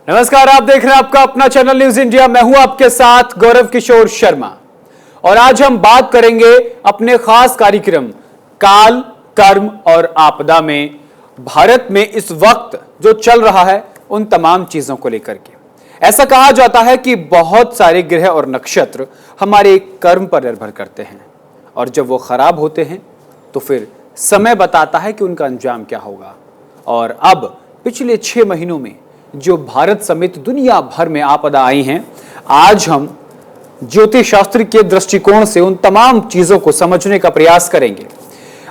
नमस्कार, आप देख रहे हैं आपका अपना चैनल न्यूज इंडिया। मैं हूं आपके साथ गौरव किशोर शर्मा और आज हम बात करेंगे अपने खास कार्यक्रम काल, कर्म और आपदा में भारत में इस वक्त जो चल रहा है उन तमाम चीजों को लेकर के। ऐसा कहा जाता है कि बहुत सारे ग्रह और नक्षत्र हमारे कर्म पर निर्भर करते हैं और जब वो खराब होते हैं तो फिर समय बताता है कि उनका अंजाम क्या होगा। और अब पिछले 6 महीनों में जो भारत समेत दुनिया भर में आपदा आई हैं, आज हम ज्योतिष शास्त्र के दृष्टिकोण से उन तमाम चीजों को समझने का प्रयास करेंगे।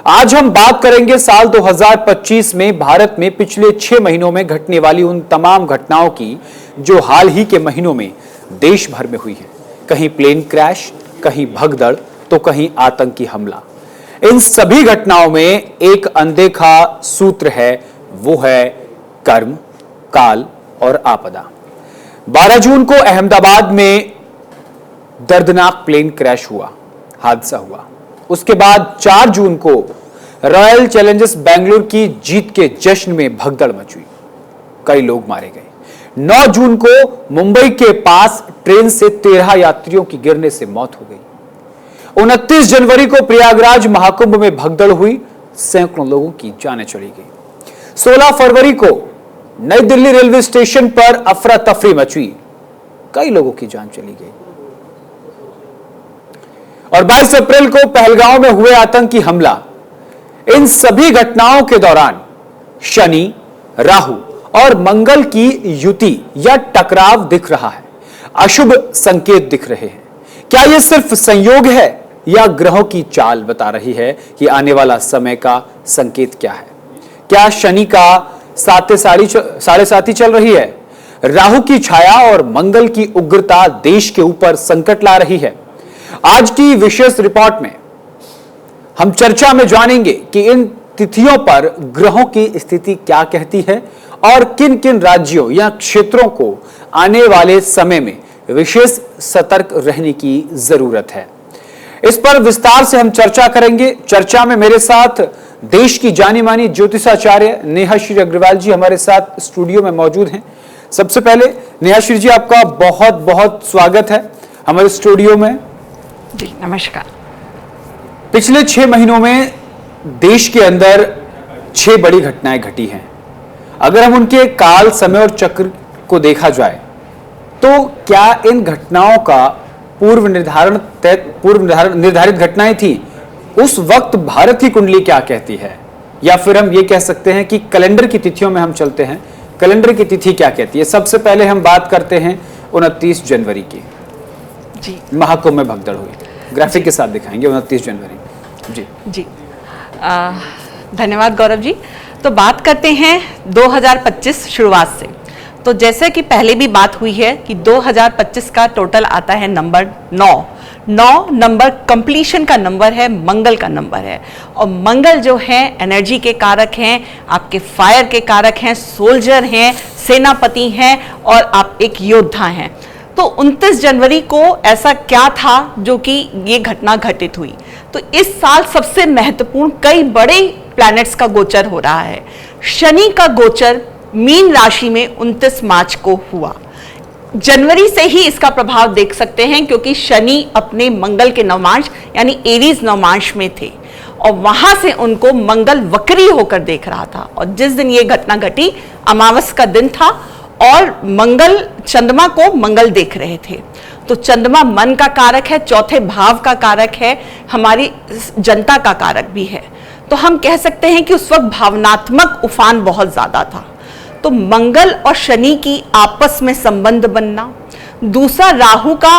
आज हम बात करेंगे साल 2025 में भारत में पिछले 6 महीनों में घटने वाली उन तमाम घटनाओं की जो हाल ही के महीनों में देश भर में हुई है। कहीं प्लेन क्रैश, कहीं भगदड़, तो कहीं आतंकी हमला। इन सभी घटनाओं में एक अनदेखा सूत्र है, वो है कर्म, काल और आपदा। 12 जून को अहमदाबाद में दर्दनाक प्लेन क्रैश हुआ, हादसा हुआ। उसके बाद 4 जून को रॉयल चैलेंजर्स बेंगलुरु की जीत के जश्न में भगदड़ मची, कई लोग मारे गए। 9 जून को मुंबई के पास ट्रेन से 13 यात्रियों की गिरने से मौत हो गई। 29 जनवरी को प्रयागराज महाकुंभ में भगदड़ हुई, सैकड़ों लोगों की जानें चली गई। 16 फरवरी को नई दिल्ली रेलवे स्टेशन पर अफरा तफरी मची, कई लोगों की जान चली गई। और 22 अप्रैल को पहलगांव में हुए आतंकी हमला। इन सभी घटनाओं के दौरान शनि, राहु और मंगल की युति या टकराव दिख रहा है, अशुभ संकेत दिख रहे हैं। क्या यह सिर्फ संयोग है या ग्रहों की चाल बता रही है कि आने वाला समय का संकेत क्या है? क्या शनि का साढ़े साथी चल रही है? राहु की छाया और मंगल की उग्रता देश के ऊपर संकट ला रही है। आज की विशेष रिपोर्ट में हम चर्चा में जानेंगे कि इन तिथियों पर ग्रहों की स्थिति क्या कहती है और किन किन राज्यों या क्षेत्रों को आने वाले समय में विशेष सतर्क रहने की जरूरत है। इस पर विस्तार से हम चर्चा करेंगे। चर्चा में मेरे साथ देश की जानी मानी ज्योतिषाचार्य नेहाश्री अग्रवाल जी हमारे साथ स्टूडियो में मौजूद हैं। सबसे पहले नेहाश्री जी, आपका बहुत बहुत स्वागत है हमारे स्टूडियो में। जी नमस्कार। पिछले 6 महीनों में देश के अंदर 6 बड़ी घटनाएं घटी हैं। अगर हम उनके काल, समय और चक्र को देखा जाए तो क्या इन घटनाओं का पूर्व निर्धारित घटनाएं थी? उस वक्त भारत की कुंडली क्या कहती है? या फिर हम ये कह सकते हैं कि कैलेंडर की तिथियों में हम चलते हैं, कैलेंडर की तिथि क्या कहती है? सबसे पहले हम बात करते हैं 29 जनवरी की। जी, महाकुंभ में भगदड़ हुई, ग्राफिक के साथ दिखाएंगे 29 जनवरी। जी धन्यवाद गौरव जी। तो बात करते हैं 2025 शुरुआत से। तो जैसे कि पहले भी बात हुई है कि 2025 का टोटल आता है नंबर 9 नंबर कंप्लीशन का नंबर है, मंगल का नंबर है। और मंगल जो है एनर्जी के कारक हैं, आपके फायर के कारक हैं, सोल्जर हैं, सेनापति हैं और आप एक योद्धा हैं। तो 29 जनवरी को ऐसा क्या था जो कि ये घटना घटित हुई? तो इस साल सबसे महत्वपूर्ण कई बड़े प्लैनेट्स का गोचर हो रहा है। शनि का गोचर मीन राशि में 29 मार्च को हुआ। जनवरी से ही इसका प्रभाव देख सकते हैं क्योंकि शनि अपने मंगल के नवमांश यानी एरीज नवमांश में थे और वहां से उनको मंगल वक्री होकर देख रहा था। और जिस दिन ये घटना घटी अमावस का दिन था और मंगल चंद्रमा को मंगल देख रहे थे। तो चंद्रमा मन का कारक है, चौथे भाव का कारक है, हमारी जनता का कारक भी है। तो हम कह सकते हैं कि उस वक्त भावनात्मक उफान बहुत ज्यादा था। तो मंगल और शनि की आपस में संबंध बनना, दूसरा राहु का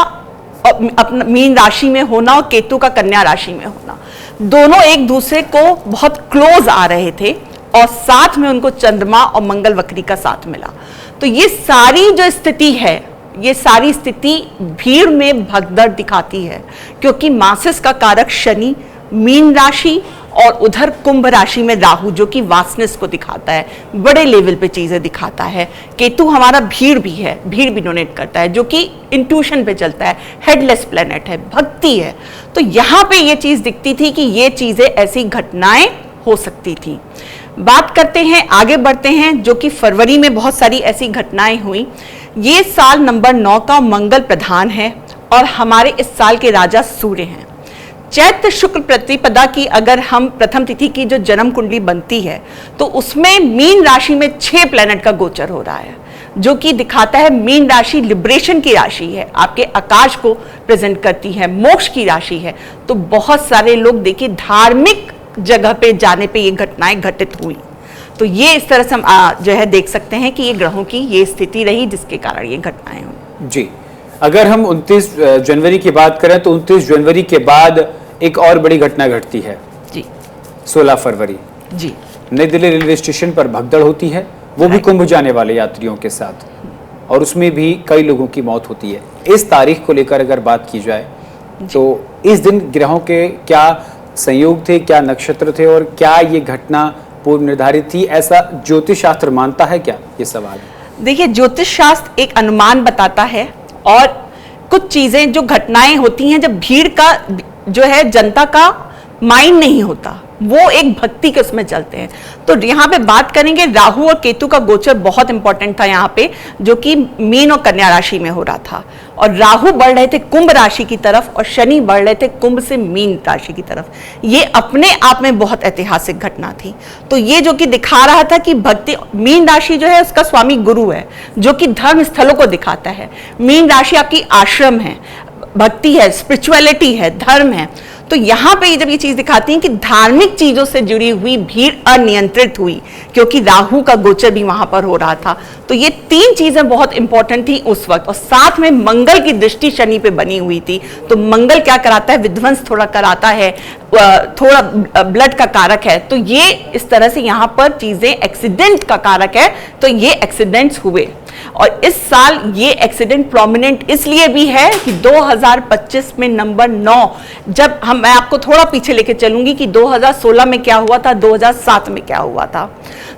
अपना मीन राशि में होना और केतु का कन्या राशि में होना, दोनों एक दूसरे को बहुत क्लोज आ रहे थे और साथ में उनको चंद्रमा और मंगल वक्री का साथ मिला। तो ये सारी जो स्थिति है, ये सारी स्थिति भीड़ में भगदड़ दिखाती है क्योंकि मासिस का कारक शनि मीन राशि और उधर कुंभ राशि में राहु जो कि वासनेस को दिखाता है, बड़े लेवल पे चीजें दिखाता है। केतु हमारा भीड़ भी है, भीड़ भी डोनेट करता है जो कि इंट्यूशन पे चलता है, हेडलेस प्लेनेट है, भक्ति है। तो यहाँ पे ये चीज दिखती थी कि ये चीजें ऐसी घटनाएं हो सकती थी। बात करते हैं, आगे बढ़ते हैं, जो कि फरवरी में बहुत सारी ऐसी घटनाएं हुई। ये साल नंबर 9 का मंगल प्रधान है और हमारे इस साल के राजा सूर्य हैं। चैत्र शुक्ल प्रतिपदा की अगर हम प्रथम तिथि की जो जन्म कुंडली बनती है तो उसमें मीन राशि में 6 प्लैनेट का गोचर हो रहा है, जो कि दिखाता है मीन राशि लिबरेशन की राशि है, आपके आकाश को प्रेजेंट करती है, मोक्ष की राशि है। तो बहुत सारे लोग देखिए धार्मिक जगह पे जाने पे ये घटनाएं घटित हुई। तो ये इस तरह से हम जो है देख सकते हैं कि ये ग्रहों की ये स्थिति रही जिसके कारण ये घटनाएं हुई। जी, अगर हम 29 जनवरी की बात करें तो 29 जनवरी के बाद एक और बड़ी घटना घटती है जी, 16 फरवरी। जी, नई दिल्ली रेलवे स्टेशन पर भगदड़ होती है, वो भी कुंभ जाने वाले यात्रियों के साथ, और उसमें भी कई लोगों की मौत होती है। इस तारीख को लेकर अगर बात की जाए तो इस दिन ग्रहों के क्या संयोग थे, क्या नक्षत्र थे और क्या ये घटना पूर्व निर्धारित थी, ऐसा ज्योतिष शास्त्र मानता है क्या? ये सवाल है। देखिए ज्योतिष शास्त्र एक अनुमान बताता है और कुछ चीजें जो घटनाएं होती हैं जब भीड़ का जो है जनता का माइंड नहीं होता, वो एक भक्ति के उसमें चलते हैं। तो यहाँ पे बात करेंगे, राहु और केतु का गोचर बहुत इंपॉर्टेंट था यहाँ पे, जो कि मीन और कन्या राशि में हो रहा था, और राहु बढ़ रहे थे कुंभ राशि की तरफ और शनि बढ़ रहे थे कुंभ से मीन राशि की तरफ। ये अपने आप में बहुत ऐतिहासिक घटना थी। तो ये जो कि दिखा रहा था कि भक्ति, मीन राशि जो है उसका स्वामी गुरु है, जो कि धर्म स्थलों को दिखाता है। मीन राशि आपकी आश्रम है, भक्ति है, स्पिरिचुअलिटी है, धर्म है। तो यहाँ पे जब ये चीज दिखाती है कि धार्मिक चीजों से जुड़ी हुई भीड़ अनियंत्रित हुई, क्योंकि राहु का गोचर भी वहां पर हो रहा था। तो ये 3 चीजें बहुत इंपॉर्टेंट थी उस वक्त, और साथ में मंगल की दृष्टि शनि पे बनी हुई थी। तो मंगल क्या कराता है? विध्वंस थोड़ा कराता है, थोड़ा ब्लड का कारक है। तो ये इस तरह से यहाँ पर चीजें एक्सीडेंट का कारक है, तो ये एक्सीडेंट्स हुए। और इस साल ये एक्सीडेंट प्रोमिनेंट इसलिए भी है कि 2025 में नंबर 9, जब मैं आपको थोड़ा पीछे लेके चलूंगी कि 2016 में क्या हुआ था, 2007 में क्या हुआ था।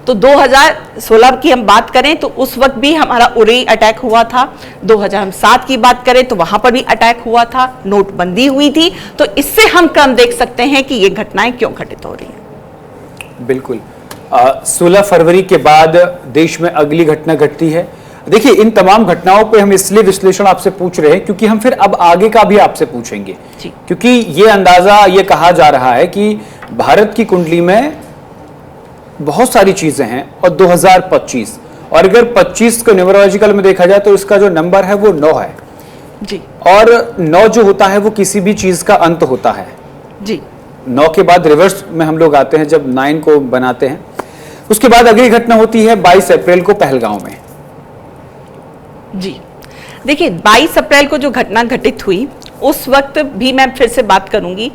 तो 2016 की हम बात करें तो उस वक्त भी हमारा उरी अटैक हुआ था। 2007 की बात करें तो वहां पर भी अटैक हुआ था, नोटबंदी हुई थी। तो इससे हम क्रम देख सकते हैं कि ये घटनाएं क्यों घटित हो रही हैं। बिल्कुल। 16 फरवरी के बाद देश में अगली घटना घटती है। देखिए, इन तमाम घटनाओं पे हम इसलिए विश्लेषण आपसे पूछ रहे हैं क्योंकि हम फिर अब आगे का भी आपसे पूछेंगे, क्योंकि ये अंदाजा ये कहा जा रहा है कि भारत की कुंडली में बहुत सारी चीजें हैं और 2025, और अगर 25 को न्यूमरोलॉजिकल में देखा जाए तो इसका जो नंबर है वो 9 है जी, और 9 जो होता है वो किसी भी चीज का अंत होता है जी। 9 के बाद रिवर्स में हम लोग आते हैं जब 9 को बनाते हैं। उसके बाद अगली घटना होती है 22 अप्रैल को पहलगांव में। जी, देखिए 22 अप्रैल को जो घटना घटित हुई उस वक्त भी मैं फिर से बात करूंगी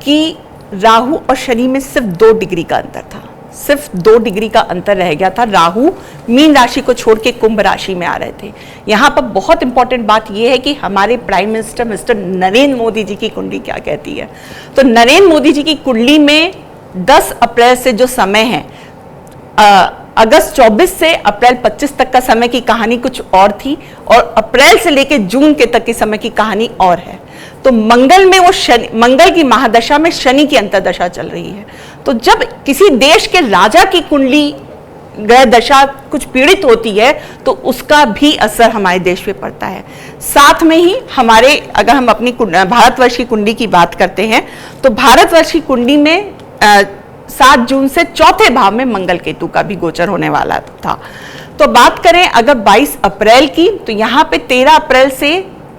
कि राहु और शनि में सिर्फ 2 डिग्री का अंतर था, सिर्फ 2 डिग्री का अंतर रह गया था। राहु मीन राशि को छोड़ के कुंभ राशि में आ रहे थे। यहाँ पर बहुत इंपॉर्टेंट बात यह है कि हमारे prime minister mister Narendra Modi ji की कुंडली क्या कहती है। तो नरेंद्र मोदी जी की कुंडली में 10 अप्रैल से जो समय है, अगस्त 24 से अप्रैल 25 तक का समय की कहानी कुछ और थी, और अप्रैल से लेकर जून के तक के समय की कहानी और है। तो मंगल में वो शनि, मंगल की महादशा में शनि की अंतर्दशा चल रही है। तो जब किसी देश के राजा की कुंडली ग्रह दशा कुछ पीड़ित होती है तो उसका भी असर हमारे देश पे पड़ता है। साथ में ही हमारे, अगर हम अपनी भारतवर्ष की कुंडली की बात करते हैं तो भारतवर्ष की कुंडली में 7 जून से चौथे भाव में मंगल केतु का भी गोचर होने वाला था। तो बात करें अगर 22 अप्रैल की, तो यहाँ पे 13 अप्रैल से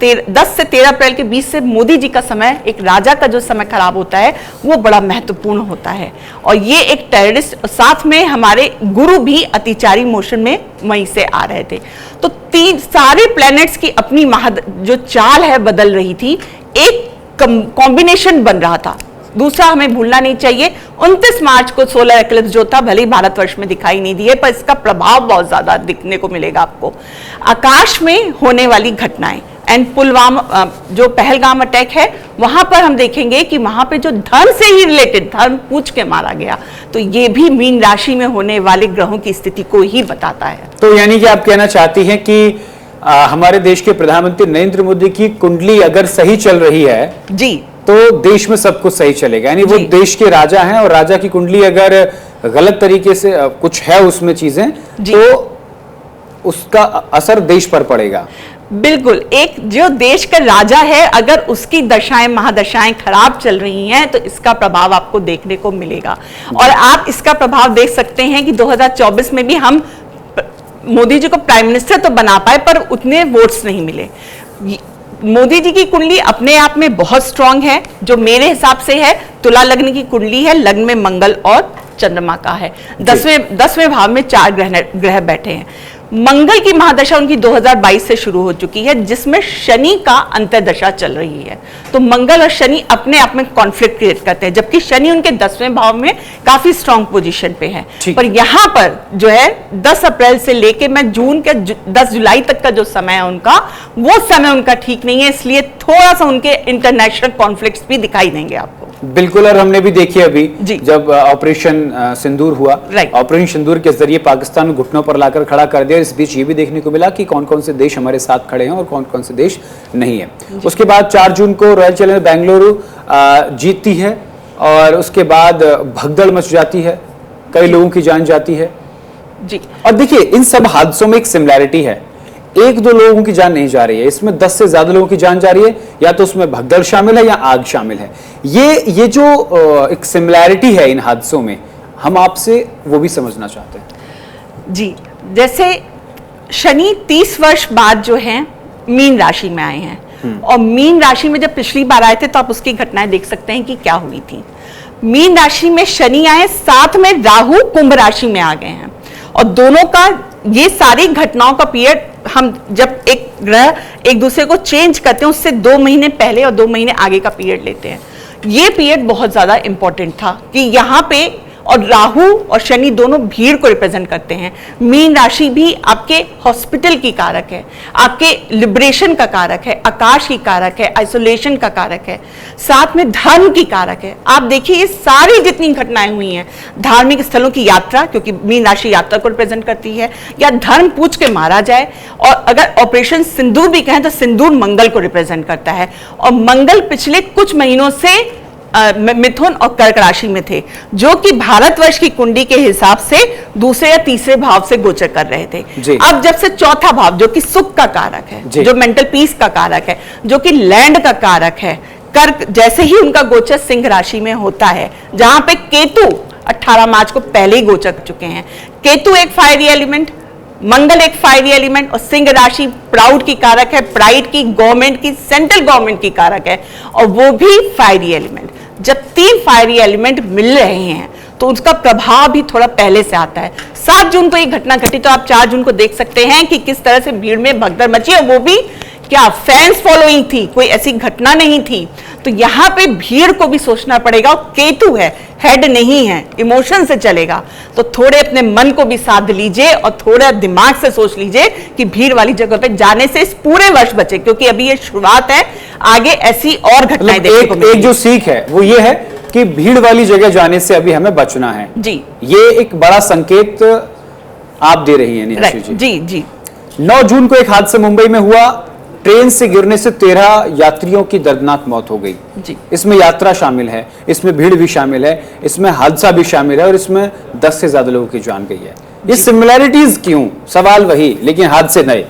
10 से 13 अप्रैल के बीच से मोदी जी का समय, एक राजा का जो समय खराब होता है वो बड़ा महत्वपूर्ण होता है। और ये एक टेररिस्ट, साथ में हमारे गुरु भी अतिचारी मोशन में वहीं से आ रहे थे। तो 3 सारे प्लैनेट्स की अपनी जो चाल है बदल रही थी, एक कॉम्बिनेशन बन रहा था। दूसरा हमें भूलना नहीं चाहिए, 29 मार्च को सोलर एक्लिप्स जो था, भले ही भारतवर्ष में दिखाई नहीं दिए पर इसका प्रभाव बहुत ज्यादा दिखने को मिलेगा आपको। आकाश में होने वाली घटनाएं एंड पुलवामा, जो पहलगाम अटैक है, वहां पर हम देखेंगे कि वहां पे जो धर्म से ही रिलेटेड, धर्म पूछ के मारा गया, तो ये भी मीन राशि में होने वाले ग्रहों की स्थिति को ही बताता है। तो यानी कि आप कहना चाहती हैं कि हमारे देश के प्रधानमंत्री नरेंद्र मोदी की कुंडली अगर सही चल रही है जी, तो देश में सब कुछ सही चलेगा, यानी वो देश के राजा हैं और राजा की कुंडली अगर गलत तरीके से कुछ है उसमें चीजें तो उसका असर देश पर पड़ेगा। बिल्कुल, एक जो देश का राजा है अगर उसकी दशाएं महादशाएं खराब चल रही हैं तो इसका प्रभाव आपको देखने को मिलेगा। और आप इसका प्रभाव देख सकते हैं कि 2024 में भी हम मोदी जी को प्राइम मिनिस्टर तो बना पाए पर उतने वोट्स नहीं मिले। मोदी जी की कुंडली अपने आप में बहुत स्ट्रांग है, जो मेरे हिसाब से है तुला लग्न की कुंडली है, लग्न में मंगल और चंद्रमा का है, 10वें भाव में 4 ग्रह बैठे हैं। मंगल की महादशा उनकी 2022 से शुरू हो चुकी है जिसमें शनि का अंतर्दशा चल रही है। तो मंगल और शनि अपने आप में कॉन्फ्लिक्ट क्रिएट करते हैं, जबकि शनि उनके 10वें भाव में काफी स्ट्रांग पोजीशन पे है। पर यहाँ पर जो है 10 अप्रैल से लेके मैं जून के 10 जुलाई तक का जो समय है उनका, वो समय उनका ठीक नहीं है, इसलिए थोड़ा सा उनके इंटरनेशनल कॉन्फ्लिक्ट्स भी दिखाई देंगे आपको। बिल्कुल, और हमने भी देखी अभी जब ऑपरेशन सिंदूर हुआ, ऑपरेशन सिंदूर के जरिए पाकिस्तान को घुटनों पर लाकर खड़ा कर दिया। इस बीच ये भी देखने को मिला कि कौन कौन से देश हमारे साथ खड़े हैं और कौन कौन से देश नहीं है। उसके बाद 4 जून को रॉयल चैलेंजर्स बेंगलुरु जीतती है और उसके बाद भगदड़ मच जाती है, कई लोगों की जान जाती है जी। और देखिए इन सब हादसों में एक सिमिलैरिटी है, 1-2 लोगों की जान नहीं जा रही है, इसमें 10 से ज्यादा लोगों की जान जा रही है, या तो उसमें भगदड़ शामिल है या आग शामिल है। ये जो एक सिमिलैरिटी है इन हादसों में, हम आपसे वो भी समझना चाहते हैं जी। जैसे शनि 30 वर्ष बाद जो है मीन राशि में आए हैं, और मीन राशि में जब पिछली बार आए थे तो आप उसकी घटनाएं देख सकते हैं कि क्या हुई थी। मीन राशि में शनि आए, साथ में राहु कुंभ राशि में आ गए हैं, और दोनों का ये सारी घटनाओं का पीरियड, हम जब एक ग्रह एक दूसरे को चेंज करते हैं उससे 2 महीने पहले और 2 महीने आगे का पीरियड लेते हैं। ये पीरियड बहुत ज्यादा इंपॉर्टेंट था कि यहाँ पे, और राहु और शनि दोनों भीड़ को रिप्रेजेंट करते हैं। मीन राशि भी आपके हॉस्पिटल की कारक है, आपके लिबरेशन का कारक है, आकाश की कारक है, आइसोलेशन का कारक है, साथ में धर्म की कारक है। आप देखिए ये सारी जितनी घटनाएं हुई हैं, धार्मिक स्थलों की यात्रा, क्योंकि मीन राशि यात्रा को रिप्रेजेंट करती है, या धर्म पूछ के मारा जाए, और अगर ऑपरेशन सिंदूर भी कहें तो सिंदूर मंगल को रिप्रेजेंट करता है। और मंगल पिछले कुछ महीनों से मिथुन और कर्क राशि में थे, जो कि भारतवर्ष की कुंडली के हिसाब से दूसरे या तीसरे भाव से गोचर कर रहे थे। अब जब से चौथा भाव, जो कि सुख का कारक है, जो मेंटल पीस का कारक है, जो कि लैंड का कारक है, कर्क, जैसे ही उनका गोचर सिंह राशि में होता है, जहां पे केतु 18 मार्च को पहले ही गोचर कर चुके हैं। केतु एक फायरी एलिमेंट, मंगल एक फायरी एलिमेंट, और सिंह राशि प्राउड की कारक है, प्राइड की, गवर्नमेंट की, सेंट्रल गवर्नमेंट की कारक है, और वो भी फायरी एलिमेंट। जब 3 फायरी एलिमेंट मिल रहे हैं तो उसका प्रभाव भी थोड़ा पहले से आता है। 7 जून को ये घटना घटी, तो आप 4 जून को देख सकते हैं कि किस तरह से भीड़ में भगदड़ मची, और वो भी क्या फैंस फॉलोइंग थी, कोई ऐसी घटना नहीं थी। तो यहाँ पे भीड़ को भी सोचना पड़ेगा, और केतु है, हेड नहीं है, इमोशन से चलेगा, तो थोड़े अपने मन को भी साध लीजिए और थोड़ा दिमाग से सोच लीजिए कि भीड़ वाली जगह पे जाने से इस पूरे वर्ष बचे, क्योंकि अभी ये शुरुआत है, आगे ऐसी और घटनाएं देखने को मिलेंगी। एक जो सीख है वो ये है कि भीड़ वाली जगह जाने से अभी हमें बचना है जी। ये एक बड़ा संकेत आप दे रही हैं निहाशी जी। जी जी। 9 जून को एक हादसा मुंबई में हुआ, ट्रेन से गिरने से 13 यात्रियों की दर्दनाक मौत हो गई जी। इसमें यात्रा शामिल है, इसमें भीड़ भी शामिल है, इसमें हादसा भी शामिल है, और इसमें 10 से ज्यादा लोगों की जान गई है। ये सिमिलैरिटीज क्यों? सवाल वही, लेकिन हादसे नए।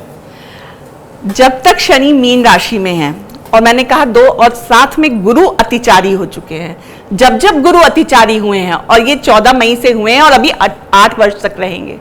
जब तक शनि मीन राशि में है, और मैंने कहा 2, और साथ में गुरु अतिचारी हो चुके हैं, जब जब गुरु अतिचारी हुए हैं, और ये 14 मई से हुए हैं और अभी 8 वर्ष तक रहेंगे,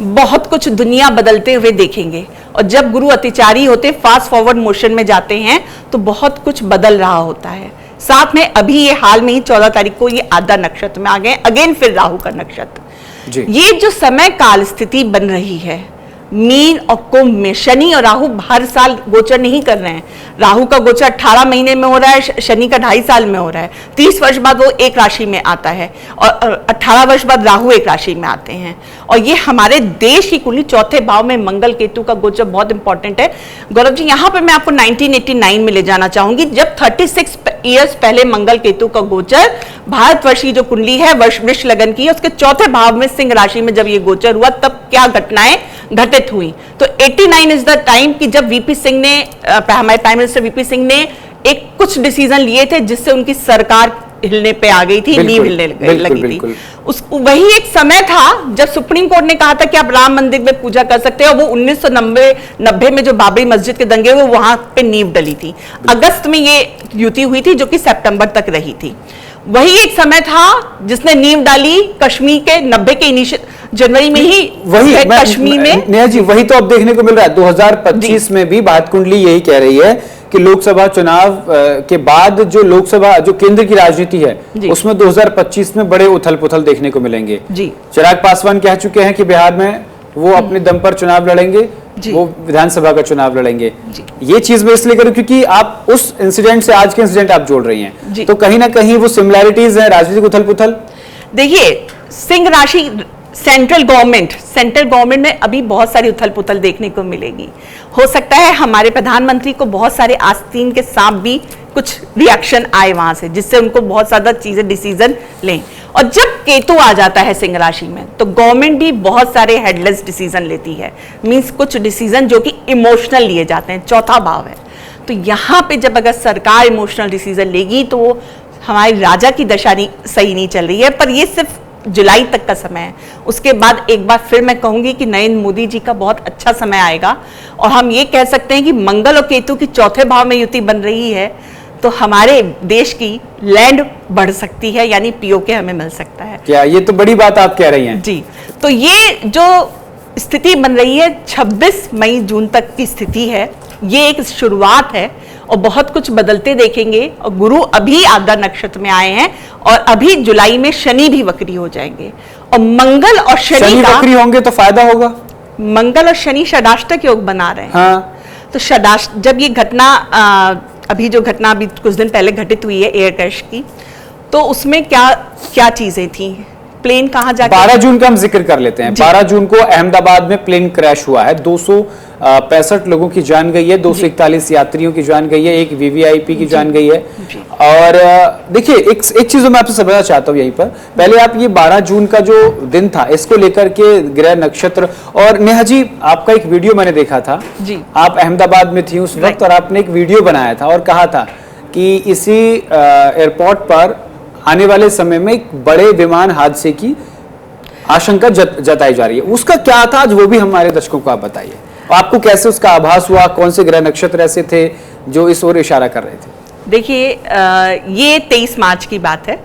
बहुत कुछ दुनिया बदलते हुए देखेंगे। और जब गुरु अतिचारी होते, फास्ट फॉरवर्ड मोशन में जाते हैं, तो बहुत कुछ बदल रहा होता है। साथ में अभी ये हाल में ही 14 तारीख को ये आधा नक्षत्र में आ गए, अगेन फिर राहु का नक्षत्र। ये जो समय काल स्थिति बन रही है, मीन और कुंभ में शनि और राहु हर साल गोचर नहीं कर रहे हैं। राहु का गोचर 18 महीने में हो रहा है, शनि का 2.5 साल में हो रहा है। 30 वर्ष बाद वो एक राशि में आता है, और 18 वर्ष बाद राहु एक राशि में आते हैं। और ये हमारे देश की कुंडली चौथे भाव में मंगल केतु का गोचर बहुत इंपॉर्टेंट है। गौरव जी, यहाँ पर मैं आपको 1989 में ले जाना चाहूंगी, जब 36 ईयर्स पहले मंगल केतु का गोचर भारतवर्ष की जो कुंडली है वृष लगन की, उसके चौथे भाव में सिंह राशि में जब ये गोचर हुआ, तब क्या घटनाएं घटित हुई। तो 89 इज द टाइम कि जब वीपी सिंह ने, हमारे प्राइम मिनिस्टर वीपी सिंह ने एक कुछ डिसीजन लिए थे जिससे उनकी सरकार हिलने पे आ गई थी, नींव हिलने लगी थी। वही एक समय था जब सुप्रीम कोर्ट ने कहा था कि आप राम मंदिर में पूजा कर सकते हैं, और वो 1990 में जो बाबरी मस्जिद के दंगे हुए वहां पे नींव डली थी। अगस्त में ये युति हुई थी जो कि सितंबर तक रही थी। वही एक समय था जिसने नींव डाली कश्मीर के 90 के जनवरी में ही, वही कश्मीर में नेहा जी, वही तो अब देखने को मिल रहा है। 2025 में भी बात कुंडली यही कह रही है कि लोकसभा चुनाव के बाद जो लोकसभा जो केंद्र की राजनीति है उसमें 2025 में बड़े उथल पुथल देखने को मिलेंगे। चिराग पासवान कह चुके हैं कि बिहार में वो अपने दम पर चुनाव लड़ेंगे, वो विधानसभा का चुनाव लड़ेंगे। ये चीज मैं इसलिए करूं क्योंकि आप उस इंसिडेंट से आज के इंसिडेंट आप जोड़ रही हैं, तो कहीं ना कहीं वो सिमिलैरिटीज है राजनीतिक उथल पुथल। देखिए, सिंह राशि सेंट्रल गवर्नमेंट में अभी बहुत सारी उथल पुथल देखने को मिलेगी। हो सकता है हमारे प्रधानमंत्री को बहुत सारे आस्तीन के सांप भी कुछ रिएक्शन आए वहां से, जिससे उनको बहुत ज्यादा चीजें डिसीजन लें। और जब केतु आ जाता है सिंह राशि में तो गवर्नमेंट भी बहुत सारे हेडलेस डिसीजन लेती है, मींस कुछ डिसीजन जो कि इमोशनल लिए जाते हैं, चौथा भाव है। तो यहाँ पे जब अगर सरकार इमोशनल डिसीजन लेगी तो हमारी राजा की दशा सही नहीं चल रही है। पर ये सिर्फ जुलाई तक का समय है, उसके बाद एक बार फिर मैं कहूंगी कि नरेंद्र मोदी जी का बहुत अच्छा समय आएगा। और हम ये कह सकते हैं कि मंगल और केतु की चौथे भाव में युति बन रही है तो हमारे देश की लैंड बढ़ सकती है, यानी पीओके हमें मिल सकता है। क्या ये तो बड़ी बात आप कह रही हैं जी। तो ये जो स्थिति बन रही है 26 मई जून तक की स्थिति है, ये एक शुरुआत है और बहुत कुछ बदलते देखेंगे। और गुरु अभी आद्रा नक्षत्र में आए हैं और अभी जुलाई में शनि भी वक्री हो जाएंगे। और मंगल और शनि का वक्री होंगे तो फायदा होगा। मंगल और शनि षडाष्टक योग बना रहे हैं। हाँ। तो जब ये घटना अभी जो घटना अभी कुछ दिन पहले घटित हुई है एयर क्रैश की, तो उसमें क्या क्या चीजें थी, प्लेन कहाँ जाके 12 जून का हम जिक्र कर लेते हैं। 12 जून को अहमदाबाद में प्लेन क्रैश हुआ है, 265 लोगों की जान गई है, 241 यात्रियों की जान गई है, एक वीवीआईपी की जान गई है। और देखिए एक चीज मैं आपसे समझना चाहता हूँ यहीं पर, पहले आप ये 12 जून का जो दिन था इसको लेकर के ग्रह नक्षत्र, और नेहा जी आपका एक वीडियो मैंने देखा था जी। आप अहमदाबाद में थी उस वक्त और आपने एक वीडियो बनाया था और कहा था कि इसी एयरपोर्ट पर आने वाले समय में एक बड़े विमान हादसे की आशंका जताई जा रही है। उसका क्या था आज वो भी हमारे दर्शकों को आप बताइए। आपको कैसे उसका आभास हुआ, कौन से ग्रह नक्षत्र ऐसे थे जो इस ओर इशारा कर रहे थे? देखिए ये 23 मार्च की बात है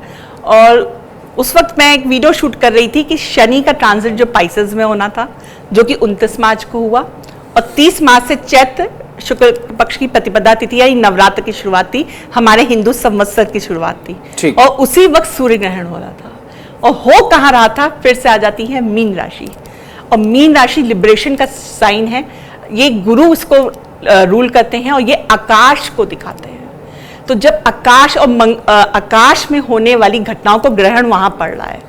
और उस वक्त मैं एक वीडियो शूट कर रही थी कि शनि का ट्रांजिट जो पाइसेस में होना था जो कि 29 मार्च को हुआ और 30 मार्च से चैत्र शुक्ल पक्ष की प्रतिपदा तिथि यानी नवरात्र की शुरुआत थी, हमारे हिंदू संवत्सर की शुरुआत थी। और उसी वक्त सूर्य ग्रहण हो रहा था और हो कहाँ रहा था, फिर से आ जाती है मीन राशि। और मीन राशि लिबरेशन का साइन है, ये गुरु इसको रूल करते हैं और ये आकाश को दिखाते हैं। तो जब आकाश और आकाश में होने वाली घटनाओं को ग्रहण वहां पड़ रहा है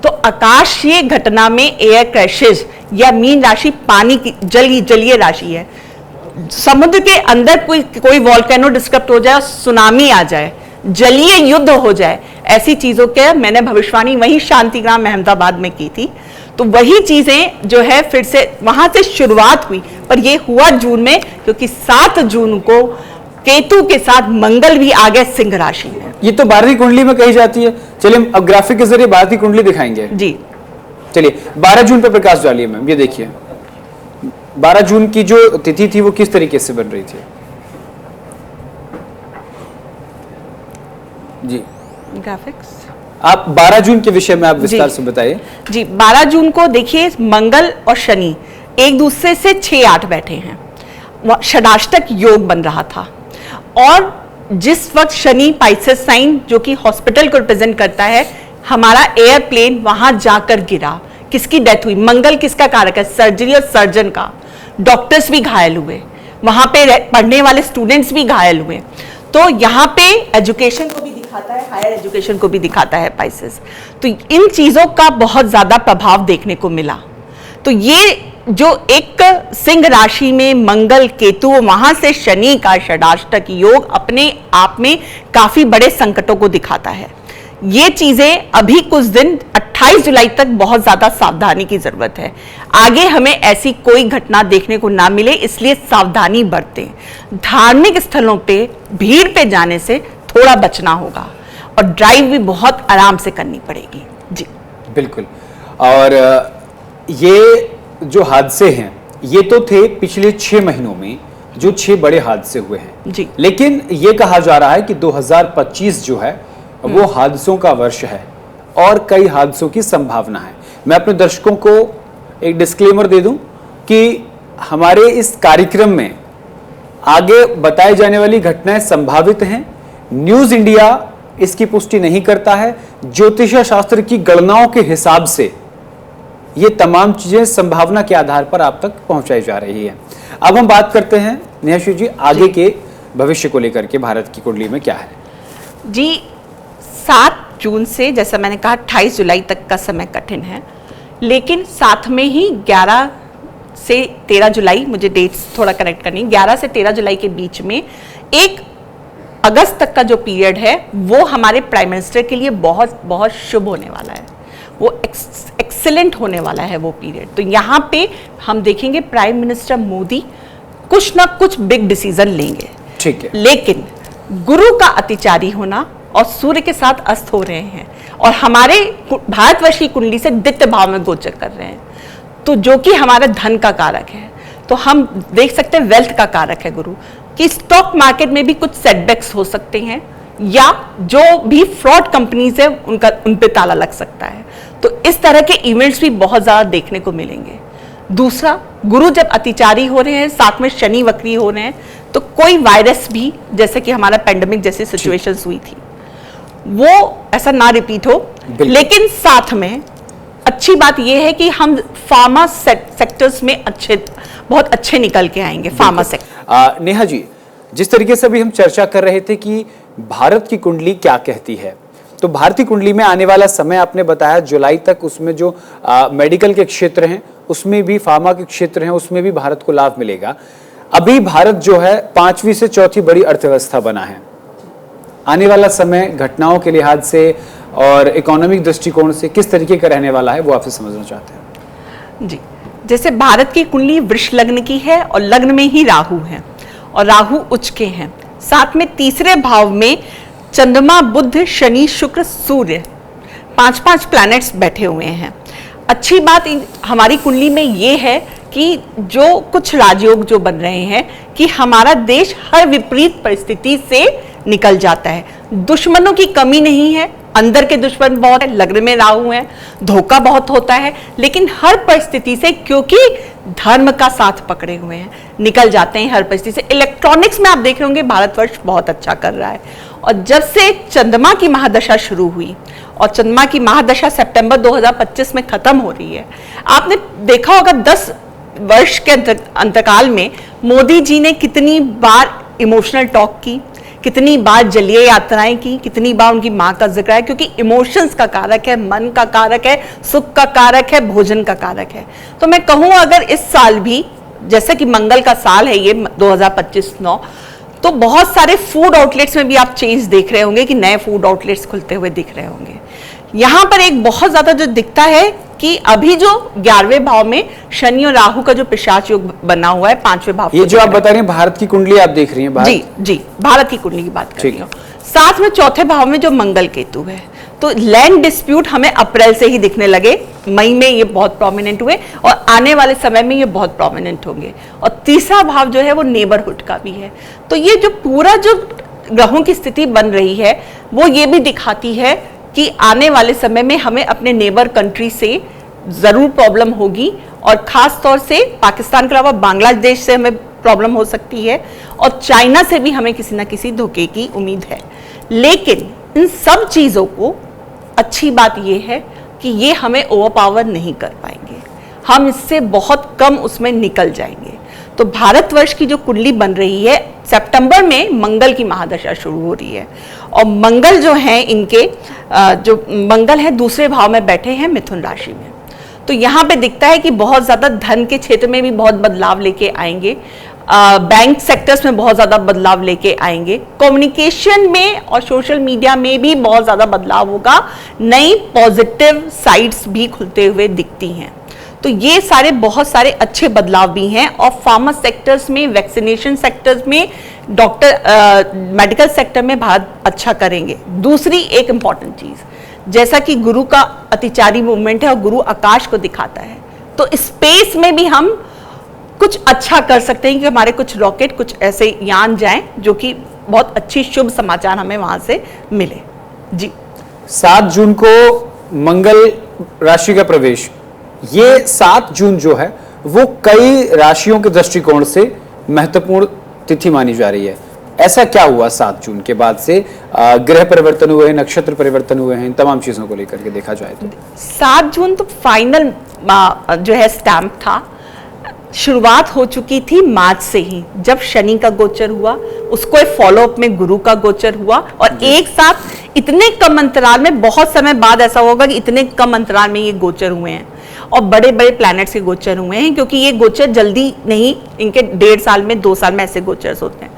तो आकाशीय घटना में एयर क्रैशेस या मीन राशि पानी की जलीय राशि है। समुद्र के अंदर कोई वॉल्केनो डिस्टर्ब हो जाए, सुनामी आ जाए, जलीय युद्ध हो जाए, ऐसी चीजों के मैंने भविष्यवाणी वही शांतिग्राम अहमदाबाद में की थी। तो वही चीजें जो है फिर से वहां से शुरुआत हुई, पर ये हुआ जून में क्योंकि 7 जून को केतु के साथ मंगल भी आ गए सिंह राशि में। ये तो भारतीय कुंडली में कही जाती है। चलिए अब ग्राफिक के जरिए भारतीय कुंडली दिखाएंगे जी। चलिए 12 जून पे प्रकाश डालिए मैम, ये देखिए 12 जून की जो तिथि थी वो किस तरीके से बन रही थी जी। ग्राफिक्स आप 12 जून के विषय में आप विस्तार से बताइए जी। 12 जून को देखिए मंगल और शनि एक दूसरे से 6-8 बैठे हैं, षडाष्टक योग बन रहा था। और जिस वक्त शनि पाइसेस साइन जो कि हॉस्पिटल को रिप्रेजेंट करता है, हमारा एयरप्लेन वहां जाकर गिरा, किसकी डेथ हुई, मंगल किसका कारक है, सर्जरी और सर्जन का, डॉक्टर्स भी घायल हुए, वहां पे पढ़ने वाले स्टूडेंट्स भी घायल हुए। तो यहाँ पे एजुकेशन को भी दिखाता है, हायर एजुकेशन को भी दिखाता है पाइसेस। तो इन चीजों का बहुत ज्यादा प्रभाव देखने को मिला। तो ये जो एक सिंह राशि में मंगल केतु वहां से शनि का षडाष्टक योग अपने आप में काफी बड़े संकटों को दिखाता है। ये चीजें अभी कुछ दिन 28 जुलाई तक बहुत ज्यादा सावधानी की जरूरत है। आगे हमें ऐसी कोई घटना देखने को ना मिले, इसलिए सावधानी बरतें। धार्मिक स्थलों पे भीड़ पे जाने से थोड़ा बचना होगा और ड्राइव भी बहुत आराम से करनी पड़ेगी। जी बिल्कुल। और ये जो हादसे हैं ये तो थे पिछले 6 महीनों में जो 6 बड़े हादसे हुए हैं जी। लेकिन ये कहा जा रहा है कि 2025 जो है वो हादसों का वर्ष है और कई हादसों की संभावना है। मैं अपने दर्शकों को एक डिस्क्लेमर दे दूं कि हमारे इस कार्यक्रम में आगे बताई जाने वाली घटनाएं संभावित हैं। न्यूज इंडिया इसकी पुष्टि नहीं करता है। ज्योतिष शास्त्र की गणनाओं के हिसाब से ये तमाम चीजें संभावना के आधार पर आप तक पहुंचाई जा रही है। अब हम बात करते हैं नेहाश्री जी आगे के भविष्य को लेकर के, भारत की कुंडली में क्या है? जी 7 जून से, जैसा मैंने कहा, 28 जुलाई तक का समय कठिन है, लेकिन साथ में ही 11 से 13 जुलाई, मुझे डेट्स थोड़ा करेक्ट करनी, 11 से 13 जुलाई के बीच में 1 अगस्त तक का जो पीरियड है वो हमारे प्राइम मिनिस्टर के लिए बहुत बहुत शुभ होने वाला है। वो एक्सीलेंट होने वाला है वो पीरियड। तो यहाँ पे हम देखेंगे प्राइम मिनिस्टर मोदी कुछ ना कुछ बिग डिसीजन लेंगे। ठीक है। लेकिन गुरु का अतिचारी होना और सूर्य के साथ अस्त हो रहे हैं और हमारे भारतवर्ष की कुंडली से द्वितीय भाव में गोचर कर रहे हैं, तो जो कि हमारा धन का कारक है, तो हम देख सकते हैं वेल्थ का कारक है गुरु, कि स्टॉक मार्केट में भी कुछ सेटबैक्स हो सकते हैं या जो भी फ्रॉड कंपनीज है उन पे ताला लग सकता है। तो इस तरह के इवेंट्स भी बहुत ज्यादा देखने को मिलेंगे। दूसरा, गुरु जब अतिचारी हो रहे हैं, साथ में शनि वक्री हो रहे हैं, तो कोई वायरस भी, जैसे कि हमारा पेंडेमिक जैसी सिचुएशंस हुई थी, वो ऐसा ना रिपीट हो। लेकिन साथ में अच्छी बात यह है कि हम फार्मा सेक्टर्स में बहुत अच्छे निकल के आएंगे। Pharma sector. नेहा जी, जिस तरीके से अभी हम चर्चा कर रहे थे कि भारत की कुंडली क्या कहती है, तो भारतीय कुंडली में आने वाला समय आपने बताया जुलाई तक, उसमें जो मेडिकल के क्षेत्र हैं उसमें भी, फार्मा के क्षेत्र हैं उसमें भी भारत को लाभ मिलेगा। अभी भारत जो है 5वीं से 4थी बड़ी अर्थव्यवस्था बना है। आने वाला समय घटनाओं के लिहाज से और इकोनॉमिक दृष्टिकोण से किस तरीके का रहने वाला है वो आपसे समझना चाहते हैं। जी, जैसे भारत की कुंडली वृष लग्न की है और लग्न में ही राहु है और राहु उच्च के हैं, साथ में तीसरे भाव में चंद्रमा, बुध, शनि, शुक्र, सूर्य, 5-5 प्लैनेट्स बैठे हुए हैं। अच्छी बात हमारी कुंडली में ये है कि जो कुछ राजयोग जो बन रहे हैं कि हमारा देश हर विपरीत परिस्थिति से निकल जाता है। दुश्मनों की कमी नहीं है, अंदर के दुश्मन बहुत है, लग्न में राहु है, धोखा बहुत होता है, लेकिन हर परिस्थिति से, क्योंकि धर्म का साथ पकड़े हुए हैं, निकल जाते हैं हर परिस्थिति से। इलेक्ट्रॉनिक्स में आप देख रहे होंगे भारतवर्ष बहुत अच्छा कर रहा है। और जब से चंद्रमा की महादशा शुरू हुई, और चंद्रमा की महादशा सितंबर 2025 में खत्म हो रही है, आपने देखा होगा 10 वर्ष के अंतकाल में मोदी जी ने कितनी बार इमोशनल टॉक की, कितनी बार जलीय यात्राएं की, कितनी बार उनकी मां का जिक्र है, क्योंकि इमोशंस का कारक है, मन का कारक है, सुख का कारक है, भोजन का कारक है। तो मैं कहूं अगर इस साल भी, जैसे कि मंगल का साल है ये 2025-9, तो बहुत सारे फूड आउटलेट्स में भी आप चेंज देख रहे होंगे कि नए फूड आउटलेट्स खुलते हुए दिख रहे होंगे। यहां पर एक बहुत ज्यादा जो दिखता है कि अभी जो 11वें भाव में शनि और राहु का जो पिशाच योग बना हुआ है 5वें भाव, ये जो आप बता रही हैं भारत की कुंडली आप देख रही हैं? जी जी, भारत की कुंडली की बात कर रही हूँ। साथ में 4थे भाव में जो मंगल केतु है, तो लैंड डिस्प्यूट हमें अप्रैल से ही दिखने लगे, मई में ये बहुत प्रोमिनेंट हुए और आने वाले समय में ये बहुत प्रोमिनेंट होंगे। और तीसरा भाव जो है वो नेबरहुड का भी है। तो ये जो पूरा जो ग्रहों की स्थिति बन रही है वो ये भी दिखाती है कि आने वाले समय में हमें अपने नेबर कंट्री से जरूर प्रॉब्लम होगी, और खास तौर से पाकिस्तान के अलावा बांग्लादेश से हमें प्रॉब्लम हो सकती है, और चाइना से भी हमें किसी ना किसी धोखे की उम्मीद है। लेकिन इन सब चीजों को अच्छी बात यह है कि ये हमें ओवरपावर नहीं कर पाएंगे, हम इससे बहुत कम उसमें निकल जाएंगे। तो भारतवर्ष की जो कुंडली बन रही है, सितंबर में मंगल की महादशा शुरू हो रही है, और मंगल जो है इनके जो मंगल है दूसरे भाव में बैठे हैं मिथुन राशि में। तो यहाँ पे दिखता है कि बहुत ज्यादा धन के क्षेत्र में भी बहुत बदलाव लेके आएंगे। बैंक सेक्टर्स में बहुत ज्यादा बदलाव लेके आएंगे, कम्युनिकेशन में और सोशल मीडिया में भी बहुत ज्यादा बदलाव होगा, नई पॉजिटिव साइट्स भी खुलते हुए दिखती हैं। तो ये सारे बहुत सारे अच्छे बदलाव भी हैं। और फार्मा सेक्टर्स में, वैक्सीनेशन सेक्टर्स में, डॉक्टर मेडिकल सेक्टर में भारत अच्छा करेंगे। दूसरी एक इंपॉर्टेंट चीज, जैसा कि गुरु का अतिचारी मूवमेंट है और गुरु आकाश को दिखाता है, तो स्पेस में भी हम कुछ अच्छा कर सकते हैं कि हमारे कुछ रॉकेट, कुछ ऐसे यान जाएं जो कि बहुत अच्छी शुभ समाचार हमें वहां से मिले। जी 7 जून को मंगल राशि का प्रवेश, ये 7 जून जो है वो कई राशियों के दृष्टिकोण से महत्वपूर्ण तिथि मानी जा रही है। ऐसा क्या हुआ 7 जून के बाद से? ग्रह परिवर्तन हुए हैं, नक्षत्र परिवर्तन हुए हैं, इन तमाम चीजों को लेकर के देखा जाए तो 7 जून तो फाइनल जो है स्टैंप था। शुरुआत हो चुकी थी मार्च से ही, जब शनि का गोचर हुआ, उसको एक फॉलोअप में गुरु का गोचर हुआ, और एक साथ इतने कम अंतराल में, बहुत समय बाद ऐसा होगा कि इतने कम अंतराल में ये गोचर हुए हैं और बड़े बड़े प्लैनेट्स के गोचर हुए हैं, क्योंकि ये गोचर जल्दी नहीं, इनके 1.5 साल में, 2 साल में ऐसे गोचर होते हैं।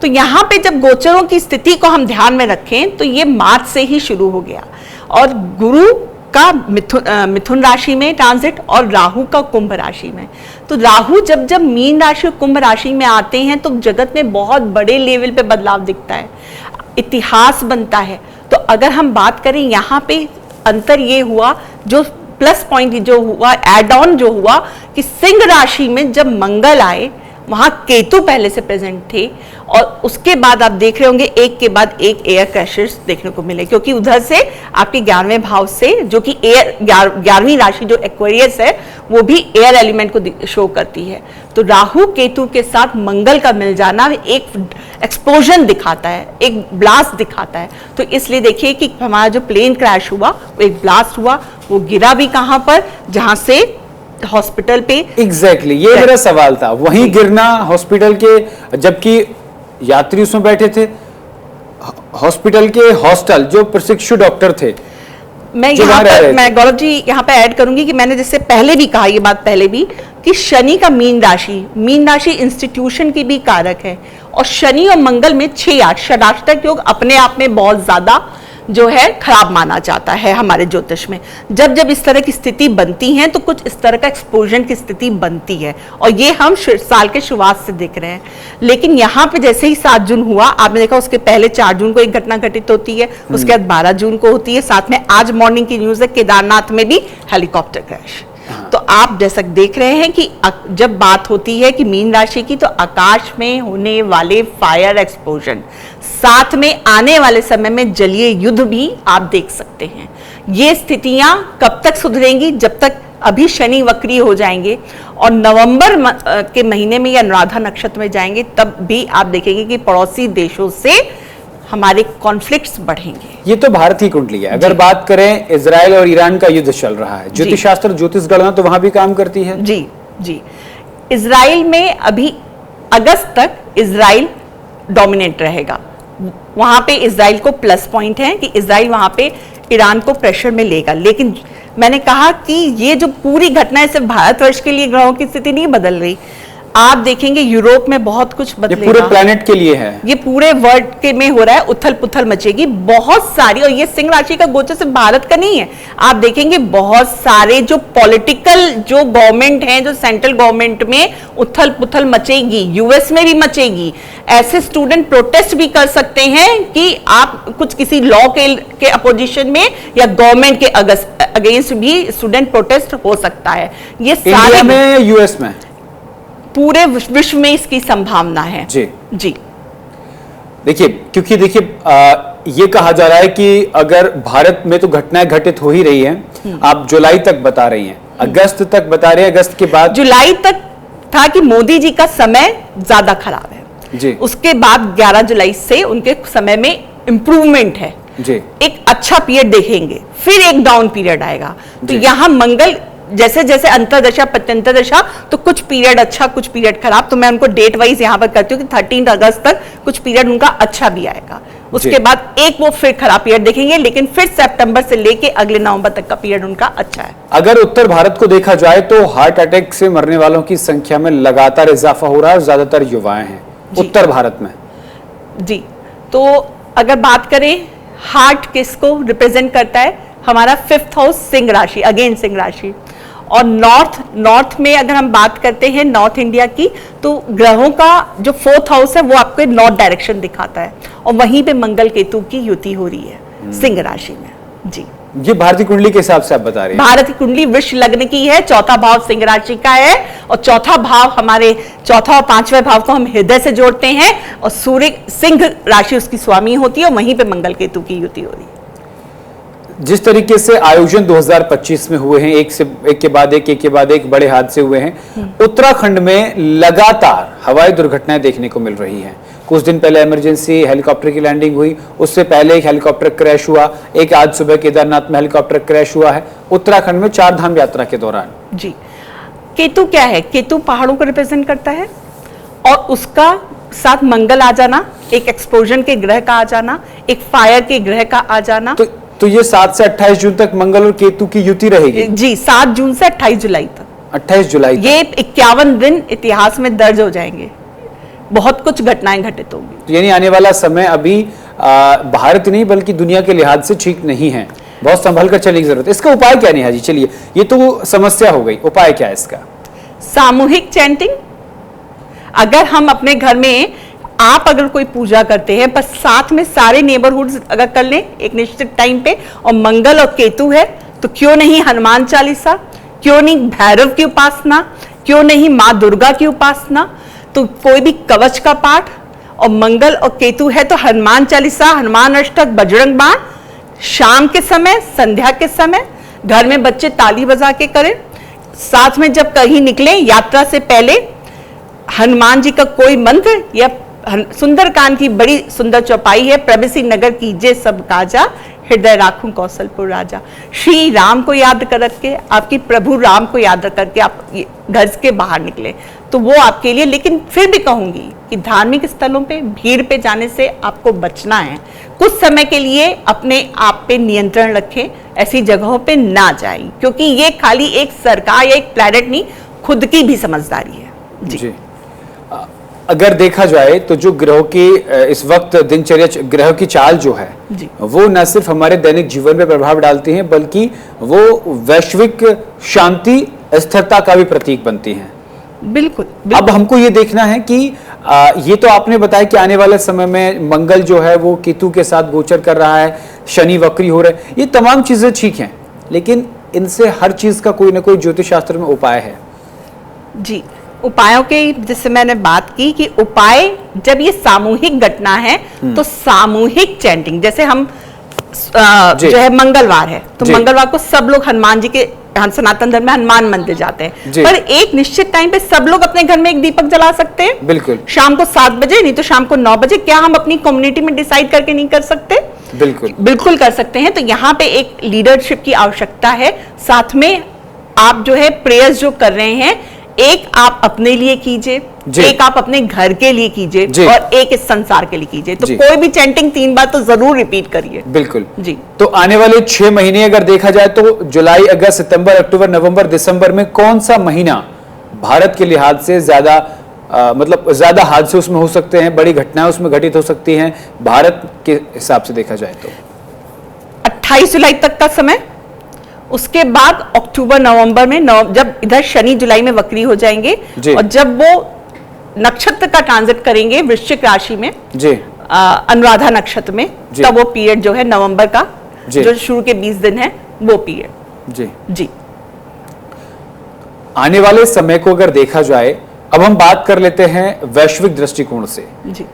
तो यहाँ पे जब गोचरों की स्थिति को हम ध्यान में रखें तो ये मार्च से ही शुरू हो गया, और गुरु का मिथुन राशि में ट्रांजिट और राहु का कुंभ राशि में। तो राहु जब जब मीन राशि और कुंभ राशि में आते हैं तो जगत में बहुत बड़े लेवल पे बदलाव दिखता है, इतिहास बनता है। तो अगर हम बात करें यहाँ पे अंतर ये हुआ, जो प्लस पॉइंट जो हुआ, एड ऑन जो हुआ, कि सिंह राशि में जब मंगल आए, वहां केतु पहले से प्रेजेंट थे, और उसके बाद आप देख रहे होंगे एक के बाद एक एयर क्रैशेस देखने को मिले, क्योंकि उधर से आपके 11वें भाव से, जो कि एयर 11वीं राशि जो एक्वेरियस है, वो भी एयर एलिमेंट को शो करती है। तो राहु केतु के साथ मंगल का मिल जाना एक एक्सप्लोजन दिखाता है, एक ब्लास्ट दिखाता है। तो इसलिए देखिए कि हमारा जो प्लेन क्रैश हुआ, वो एक ब्लास्ट हुआ, वो गिरा भी कहां पर, जहां से हॉस्पिटल पे। एग्जैक्टली ये मेरा सवाल था, वहीं गिरना हॉस्पिटल के, जबकि यात्री उसमें बैठे थे, हॉस्पिटल के हॉस्टल जो प्रशिक्षु डॉक्टर थे। मैं गौरव जी यहाँ पे ऐड करूंगी कि मैंने जिससे पहले भी कहा, ये बात पहले भी, कि शनि का मीन राशि इंस्टीट्यूशन की भी कारक है, और शनि और मंगल में 6-8 षडाष्टक योग अपने आप में बहुत ज्यादा जो है खराब माना जाता है हमारे ज्योतिष में। जब जब इस तरह की स्थिति बनती है तो कुछ इस तरह का एक्सप्लोजन की स्थिति बनती है, और ये हम साल के शुरुआत से देख रहे हैं। लेकिन यहाँ पे जैसे ही 7 जून हुआ, आपने देखा उसके पहले 4 जून को एक घटना घटित होती है, उसके बाद 12 जून को होती है, साथ में आज मॉर्निंग की न्यूज है केदारनाथ में भी हेलीकॉप्टर क्रैश। तो आप जैसा देख रहे हैं कि जब बात होती है कि मीन राशि की, तो आकाश में होने वाले फायर एक्सप्लोजन, साथ में आने वाले समय में जलीय युद्ध भी आप देख सकते हैं। ये स्थितियां कब तक सुधरेंगी? जब तक अभी शनि वक्री हो जाएंगे और नवंबर के महीने में या अनुराधा नक्षत्र में जाएंगे, तब भी आप देखेंगे कि पड़ोसी देशों से हमारे कॉन्फ्लिक्ट्स बढ़ेंगे। ये तो भारतीय कुंडली है। अगर बात करें, इजराइल और ईरान का युद्ध चल रहा है, ज्योतिष शास्त्र, ज्योतिष गणना तो वहां भी काम करती है। जी इजराइल में अभी अगस्त तक इजराइल डोमिनेट रहेगा। वहां पे इजराइल को प्लस पॉइंट है कि इजराइल वहां पे ईरान को प्रेशर में लेगा। लेकिन मैंने कहा कि ये जो पूरी घटना है, सिर्फ भारतवर्ष के लिए ग्रहों की स्थिति नहीं बदल रही, आप देखेंगे यूरोप में बहुत कुछ बदलेगा। ये पूरे प्लैनेट के लिए है, ये पूरे वर्ल्ड के में हो रहा है, उथल पुथल मचेगी बहुत सारी। और ये सिंह राशि का गोचर सिर्फ भारत का नहीं है, आप देखेंगे बहुत सारे जो पॉलिटिकल जो गवर्नमेंट हैं, जो सेंट्रल गवर्नमेंट में उथल पुथल मचेगी, यूएस में भी मचेगी। ऐसे स्टूडेंट प्रोटेस्ट भी कर सकते हैं कि आप कुछ किसी लॉ के अपोजिशन में या गवर्नमेंट के अगेंस्ट भी स्टूडेंट प्रोटेस्ट हो सकता है। ये सारे में, यूएस में, पूरे विश्व में इसकी संभावना है। जी देखिए, क्योंकि देखिए ये कहा जा रहा है कि अगर भारत में तो घटनाएं घटित हो ही रही हैं, आप जुलाई तक बता रही हैं, अगस्त तक बता रहे हैं, अगस्त के बाद जुलाई तक था कि मोदी जी का समय ज्यादा खराब है जी। उसके बाद 11 जुलाई से उनके समय में इंप्रूवमेंट है जी। एक अच्छा पीरियड देखेंगे, फिर एक डाउन पीरियड आएगा। तो यहां मंगल जैसे जैसे अंतरदशा प्रत्यंतरदशा, तो कुछ पीरियड अच्छा, कुछ पीरियड खराब। तो मैं उनको डेट वाइज यहां पर करती हूँ कि 13 अगस्त तक कुछ पीरियड उनका अच्छा भी आएगा। उसके बाद एक वो फिर खराब पीरियड देखेंगे, लेकिन फिर सितंबर से लेके अगले नवंबर तक का पीरियड उनका अच्छा है। अगर उत्तर भारत को देखा जाए तो हार्ट अटैक से मरने वालों की संख्या में लगातार इजाफा हो रहा है और ज्यादातर युवाएं हैं उत्तर भारत में। जी, तो अगर बात करें हार्ट किसको रिप्रेजेंट करता है, हमारा 5th हाउस सिंह राशि, अगेन सिंह राशि। और नॉर्थ में अगर हम बात करते हैं नॉर्थ इंडिया की, तो ग्रहों का जो 4th हाउस है वो आपको नॉर्थ डायरेक्शन दिखाता है, और वहीं पे मंगल केतु की युति हो रही है सिंह राशि में। जी, ये भारतीय कुंडली के हिसाब से आप बता रहे हैं। भारतीय कुंडली वृष लग्न की है, चौथा भाव सिंह राशि का है, और चौथा भाव हमारे चौथा और पांचवें भाव को हम हृदय से जोड़ते हैं, और सूर्य सिंह राशि उसकी स्वामी होती है, और वहीं पे मंगल केतु की युति हो रही है। जिस तरीके से आयोजन 2025 में हुए हैं, एक के बाद एक बड़े हादसे हुए हैं, उत्तराखंड में लगातार हवाई दुर्घटनाएं देखने को मिल रही हैं। कुछ दिन पहले इमरजेंसी हेलीकॉप्टर की लैंडिंग हुई, उससे पहले एक हेलीकॉप्टर क्रैश हुआ, एक आज सुबह केदारनाथ में हेलीकॉप्टर क्रैश हुआ है उत्तराखंड में 4 धाम यात्रा के दौरान। जी, केतु क्या है, केतु पहाड़ों को रिप्रेजेंट करता है, और उसका साथ मंगल आ जाना, एक एक्सप्लोजन के ग्रह का आ जाना, एक फायर के ग्रह का आ जाना। तो ये 7 से 28 जून तक मंगल और केतु की युति रहेगी। जी, 7 जून से 28 जुलाई तक। 28 जुलाई तक। ये 51 दिन इतिहास में दर्ज हो जाएंगे, बहुत कुछ घटनाएं घटित होंगी। तो यानी आने वाला समय अभी भारत नहीं बल्कि दुनिया के लिहाज से ठीक नहीं है, बहुत संभल कर चलने की जरूरत है। इसका उपाय क्या नेहा जी? चलिए, ये तो समस्या हो गई, उपाय क्या है इसका? सामूहिक चैंटिंग। अगर हम अपने घर में आप अगर कोई पूजा करते हैं, पर साथ में सारे नेबरहुड्स अगर कर लें एक निश्चित टाइम पे, और मंगल और केतु है, तो क्यों नहीं हनुमान चालीसा, क्यों नहीं भैरव की उपासना, क्यों नहीं माँ दुर्गा की उपासना, तो कोई भी कवच का पाठ, और मंगल और केतु है तो हनुमान चालीसा, हनुमान अष्टक, बजरंग बाण, शाम के समय, संध्या के समय घर में बच्चे ताली बजा के करें। साथ में जब कहीं निकले यात्रा से पहले हनुमान जी का कोई मंत्र, या सुंदरकांड की बड़ी सुंदर चौपाई है, प्रवेशी नगर कीजिए सब काजा, हृदय राखूं कौशलपुर राजा। श्री राम को याद करके, आपकी प्रभु राम को याद करके आप घर के बाहर निकले तो वो आपके लिए। लेकिन फिर भी कहूंगी कि धार्मिक स्थलों पे भीड़ पे जाने से आपको बचना है। कुछ समय के लिए अपने आप पे नियंत्रण रखें, ऐसी जगहों पे ना जाएं, क्योंकि ये खाली एक सरकार या एक प्लैनेट नहीं, खुद की भी समझदारी है। जी। अगर देखा जाए तो जो ग्रहों की इस वक्त दिनचर्या, ग्रहों की चाल जो है वो न सिर्फ हमारे दैनिक जीवन में प्रभाव डालती हैं, बल्कि वो वैश्विक शांति स्थिरता का भी प्रतीक बनती हैं। बिल्कुल। अब हमको ये देखना है कि ये तो आपने बताया कि आने वाले समय में मंगल जो है वो केतु के साथ गोचर कर रहा है, शनि वक्री हो रहा है, ये तमाम चीजें ठीक हैं, लेकिन इनसे हर चीज का कोई ना कोई ज्योतिष शास्त्र में उपाय है। जी, उपायों के जिससे मैंने बात की कि उपाय जब ये सामूहिक घटना है तो सामूहिक चैंटिंग, जैसे हम जो है मंगलवार है तो मंगलवार को सब लोग हनुमान जी के, सनातन धर्म में हनुमान मंदिर जाते हैं, पर एक निश्चित टाइम पे सब लोग अपने घर में एक दीपक जला सकते हैं। बिल्कुल। शाम को 7 बजे, नहीं तो शाम को 9 बजे। क्या हम अपनी कम्युनिटी में डिसाइड करके नहीं कर सकते? बिल्कुल कर सकते हैं। तो यहाँ पे एक लीडरशिप की आवश्यकता है। साथ में आप जो है प्रेयर्स जो कर रहे हैं, एक आप अपने लिए कीजिए, एक आप अपने घर के लिए कीजिए, और एक इस संसार के लिए कीजिए। तो कोई भी चैंटिंग 3 बार तो जरूर रिपीट करिए। बिल्कुल जी। तो आने वाले 6 महीने अगर देखा जाए तो जुलाई, अगस्त, सितंबर, अक्टूबर, नवंबर, दिसंबर में कौन सा महीना भारत के लिहाज से ज्यादा मतलब ज्यादा हादसे उसमें हो सकते हैं, बड़ी घटनाएं उसमें घटित हो सकती हैं भारत के हिसाब से देखा जाए तो? 28 जुलाई तक का समय, उसके बाद अक्टूबर नवंबर में जब इधर शनि जुलाई में वक्री हो जाएंगे, और जब वो नक्षत्र का ट्रांजिट करेंगे वृश्चिक राशि में, अनुराधा नक्षत्र में, तब वो पीरियड जो है नवंबर का जो शुरू के 20 दिन है वो पीरियड। जी। आने वाले समय को अगर देखा जाए, अब हम बात कर लेते हैं वैश्विक दृष्टिकोण से। जी।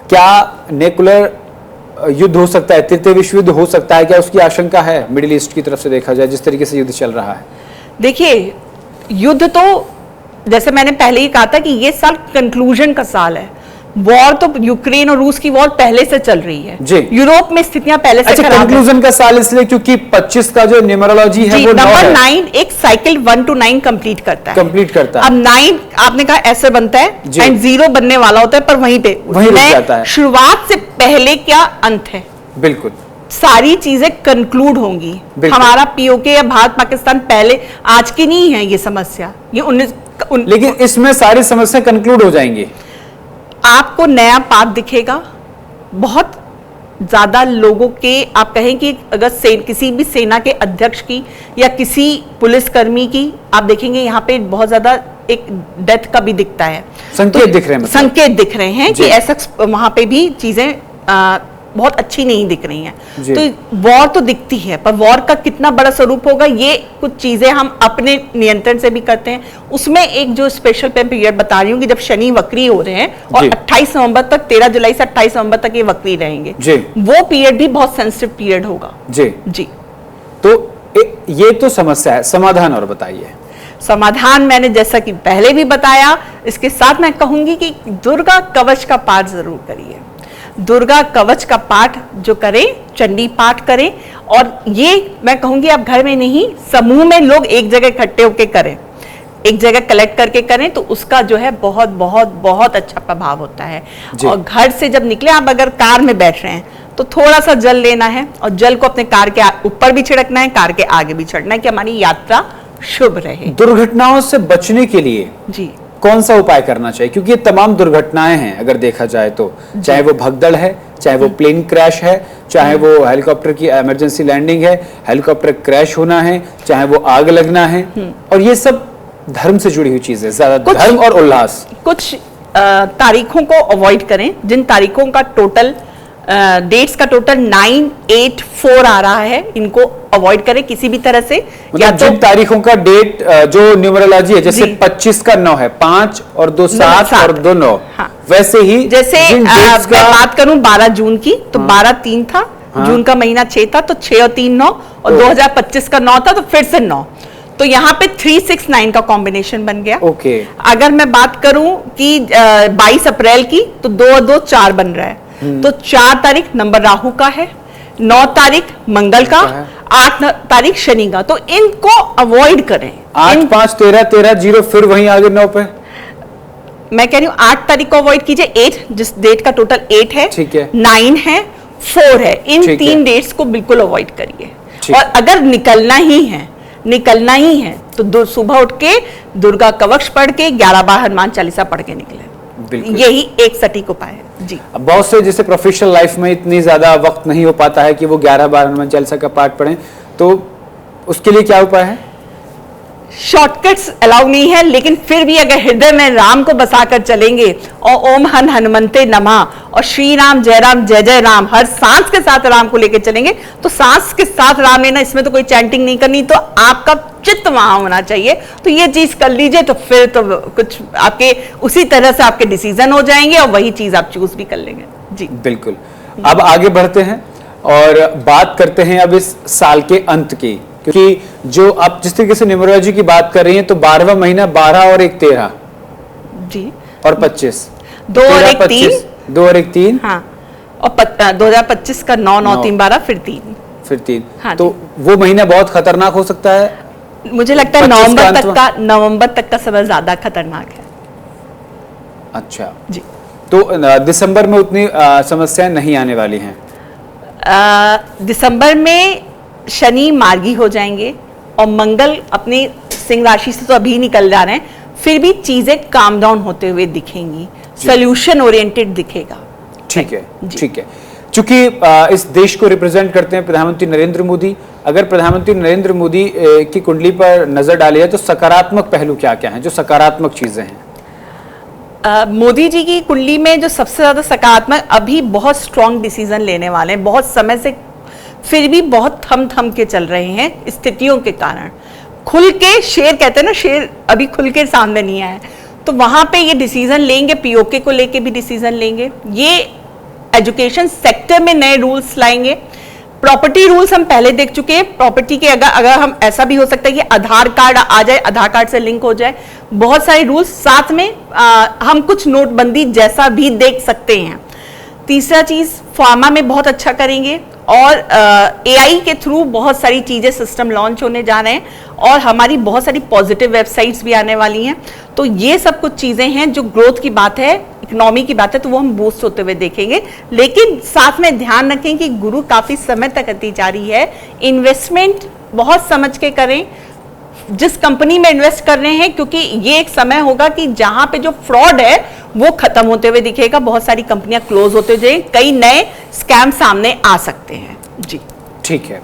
क्या न्यूक्लियर युद्ध हो सकता है, तृतीय विश्व युद्ध हो सकता है? क्या उसकी आशंका है मिडिल ईस्ट की तरफ से देखा जाए, जिस तरीके से युद्ध चल रहा है? देखिए, युद्ध तो जैसे मैंने पहले ही कहा था कि ये साल कंक्लूजन का साल है, वॉर तो यूक्रेन और रूस की वॉर पहले से चल रही है जी। यूरोप में स्थितियां पहले से खराब है। कंक्लूजन का साल इसलिए क्योंकि 25 का जो न्यूमरोलॉजी है वो नंबर 9 एक साइकिल 1 to 9 कंप्लीट करता है। अब 9 आपने कहा ऐसे बनता है एंड 0 बनने वाला होता है, पर वहीं पे रुक जाता है। शुरुआत से पहले क्या अंत है, बिल्कुल सारी चीजें कंक्लूड होंगी। हमारा पीओके या भारत पाकिस्तान पहले आज की नहीं है ये समस्या, ये 19 लेकिन इसमें सारी समस्या कंक्लूड हो जाएंगी। आपको नया पाथ दिखेगा। बहुत ज्यादा लोगों के आप कहें कि अगर किसी भी सेना के अध्यक्ष की या किसी पुलिसकर्मी की आप देखेंगे यहाँ पे बहुत ज्यादा एक डेथ का भी दिखता है, संकेत दिख रहे हैं, मतलब संकेत दिख रहे हैं कि ऐसा वहां पे भी चीजें बहुत अच्छी नहीं दिख रही हैं। तो वॉर तो दिखती है, पर वॉर का कितना बड़ा स्वरूप होगा ये कुछ चीजें हम अपने नियंत्रण से भी करते हैं। उसमें एक जो स्पेशल पीरियड बता रही हूँ कि जब शनि वक्री हो रहे हैं और 28 नवंबर तक 13 जुलाई से 28 नवंबर तक ये वक्री रहेंगे, वो पीरियड भी बहुत सेंसिटिव पीरियड होगा। जी तो ये तो समस्या है, समाधान और बताइए। समाधान मैंने जैसा कि पहले भी बताया, इसके साथ मैं कहूंगी कि दुर्गा कवच का पाठ जरूर करिए। दुर्गा कवच का पाठ जो करें, चंडी पाठ करें, और ये मैं कहूंगी आप घर में नहीं, समूह में लोग एक जगह इकट्ठे होकर करें, एक जगह कलेक्ट करके करें, तो उसका जो है बहुत बहुत बहुत अच्छा प्रभाव होता है। और घर से जब निकले, आप अगर कार में बैठ रहे हैं तो थोड़ा सा जल लेना है और जल को अपने कार के ऊपर भी छिड़कना है, कार के आगे भी छिड़कना है कि हमारी यात्रा शुभ रहे। दुर्घटनाओं से बचने के लिए जी कौन सा उपाय करना चाहिए, क्योंकि ये तमाम दुर्घटनाएं हैं अगर देखा जाए तो, चाहे वो भगदड़ है, चाहे वो प्लेन क्रैश है, चाहे वो हेलीकॉप्टर की इमरजेंसी लैंडिंग है, हेलीकॉप्टर क्रैश होना है, चाहे वो आग लगना है, और ये सब धर्म से जुड़ी हुई चीजें, ज्यादा धर्म और उल्लास। कुछ तारीखों को अवॉइड करें, जिन तारीखों का टोटल डेट्स का टोटल 984 आ रहा है, इनको अवॉइड करें किसी भी तरह से। या तो जिन तारीखों का डेट जो न्यूमरोलॉजी है, जैसे 25 का 9 है, 5 और 2 7 और 2 9, हाँ। वैसे ही जैसे मैं बात करूं 12 जून की तो 12 3 था, जून का महीना 6 था, तो 6 और 3 9, और 2025 का 9 था तो फिर से 9, तो यहाँ पे 369 का कॉम्बिनेशन बन गया। ओके। अगर मैं बात करूं कि 22 अप्रैल की तो 2 और 2 4 बन रहा है, तो 4 तारीख नंबर राहु का है, 9 तारीख मंगल का, 8 तारीख शनि का, तो इनको अवॉइड करें। 8 5 13 13 0, फिर वहीं आगे 9 पे। मैं कह रही हूँ 8 तारीख को अवॉइड कीजिए, 8 जिस डेट का टोटल 8 है, ठीक है, 9 है, 4 है, इन 3 डेट्स को बिल्कुल अवॉइड करिए। और अगर निकलना ही है तो सुबह उठ के दुर्गा कवच पढ़ के 11 बार हनुमान चालीसा पढ़ के निकले, यही एक सटीक उपाय है। जी, अब बहुत से जैसे प्रोफेशनल लाइफ में इतनी ज्यादा वक्त नहीं हो पाता है कि वो 11 बार हनुमान चालीसा का पाठ पढ़ें, तो उसके लिए क्या उपाय है? शॉर्टकट्स अलाउ नहीं है, लेकिन फिर भी अगर हृदय में राम को बसाकर चलेंगे और ओम हन हनुमंते नमः और श्री राम जय जय राम हर सांस के साथ राम को लेकर चलेंगे, तो सांस के साथ राम लेना, इसमें तो कोई चैंटिंग नहीं करनी, तो आपका चित्त वहां होना चाहिए। तो ये चीज कर लीजिए, तो फिर तो कुछ आपके उसी तरह से आपके डिसीजन हो जाएंगे और वही चीज आप चूज भी कर लेंगे। जी बिल्कुल। अब आगे बढ़ते हैं और बात करते हैं अब इस साल के अंत की, क्योंकि जो आप जिस तरीके से न्यूमरोलॉजी की बात कर रही हैं, तो 12वां महीना 12 और 1 13 जी और 25 2 और 1 3 2 और 1 3, हाँ, और 2025 का 9 9 3 12 फिर 3 हाँ, तो वो महीना बहुत खतरनाक हो सकता है। मुझे लगता है नवंबर तक का समय ज्यादा खतरनाक है। अच्छा जी, तो दिसंबर में उतनी समस्याएं नहीं आने वाली हैं। दिसंबर में शनि मार्गी हो जाएंगे और मंगल अपनी सिंह राशि से तो अभी निकल जा रहे हैं, फिर भी चीजें काम डाउन होते हुए दिखेंगी, सोल्यूशन ओरिएंटेड दिखेगा। ठीक है, ठीक है। चूंकि इस देश को रिप्रेजेंट करते हैं प्रधानमंत्री नरेंद्र मोदी, अगर प्रधानमंत्री नरेंद्र मोदी की कुंडली पर नजर डाली है तो सकारात्मक पहलू क्या क्या हैं, जो सकारात्मक चीजें हैं? मोदी जी की कुंडली में जो सबसे ज्यादा सकारात्मक, अभी बहुत स्ट्रांग डिसीजन लेने वाले हैं, बहुत समय से फिर भी बहुत थम के चल रहे हैं स्थितियों के कारण। खुल के शेर कहते हैं ना, शेर अभी खुल के सामने नहीं आया, तो वहां पे ये डिसीजन लेंगे, पीओके को लेके भी डिसीजन लेंगे, ये एजुकेशन सेक्टर में नए रूल्स लाएंगे, प्रॉपर्टी रूल्स हम पहले देख चुके हैं। प्रॉपर्टी के अगर हम ऐसा भी हो सकता है कि आधार कार्ड आ जाए, आधार कार्ड से लिंक हो जाए, बहुत सारे रूल्स साथ में हम कुछ नोटबंदी जैसा भी देख सकते हैं। तीसरा चीज फार्मा में बहुत अच्छा करेंगे और एआई के थ्रू बहुत सारी चीजें सिस्टम लॉन्च होने जा रहे हैं और हमारी बहुत सारी पॉजिटिव वेबसाइट्स भी आने वाली हैं। तो ये सब कुछ चीजें हैं जो ग्रोथ की बात है, इकोनॉमी की बात है, तो वो हम बूस्ट होते हुए देखेंगे। लेकिन साथ में ध्यान रखें कि गुरु काफी समय तक गति जारी है। इन्वेस्टमेंट बहुत समझ के करें जिस कंपनी में इन्वेस्ट कर रहे हैं, क्योंकि ये एक समय होगा कि जहां पे जो फ्रॉड है वो खत्म होते हुए दिखेगा। बहुत सारी कंपनियां क्लोज होते जाए, कई नए स्कैम सामने आ सकते हैं। जी ठीक है,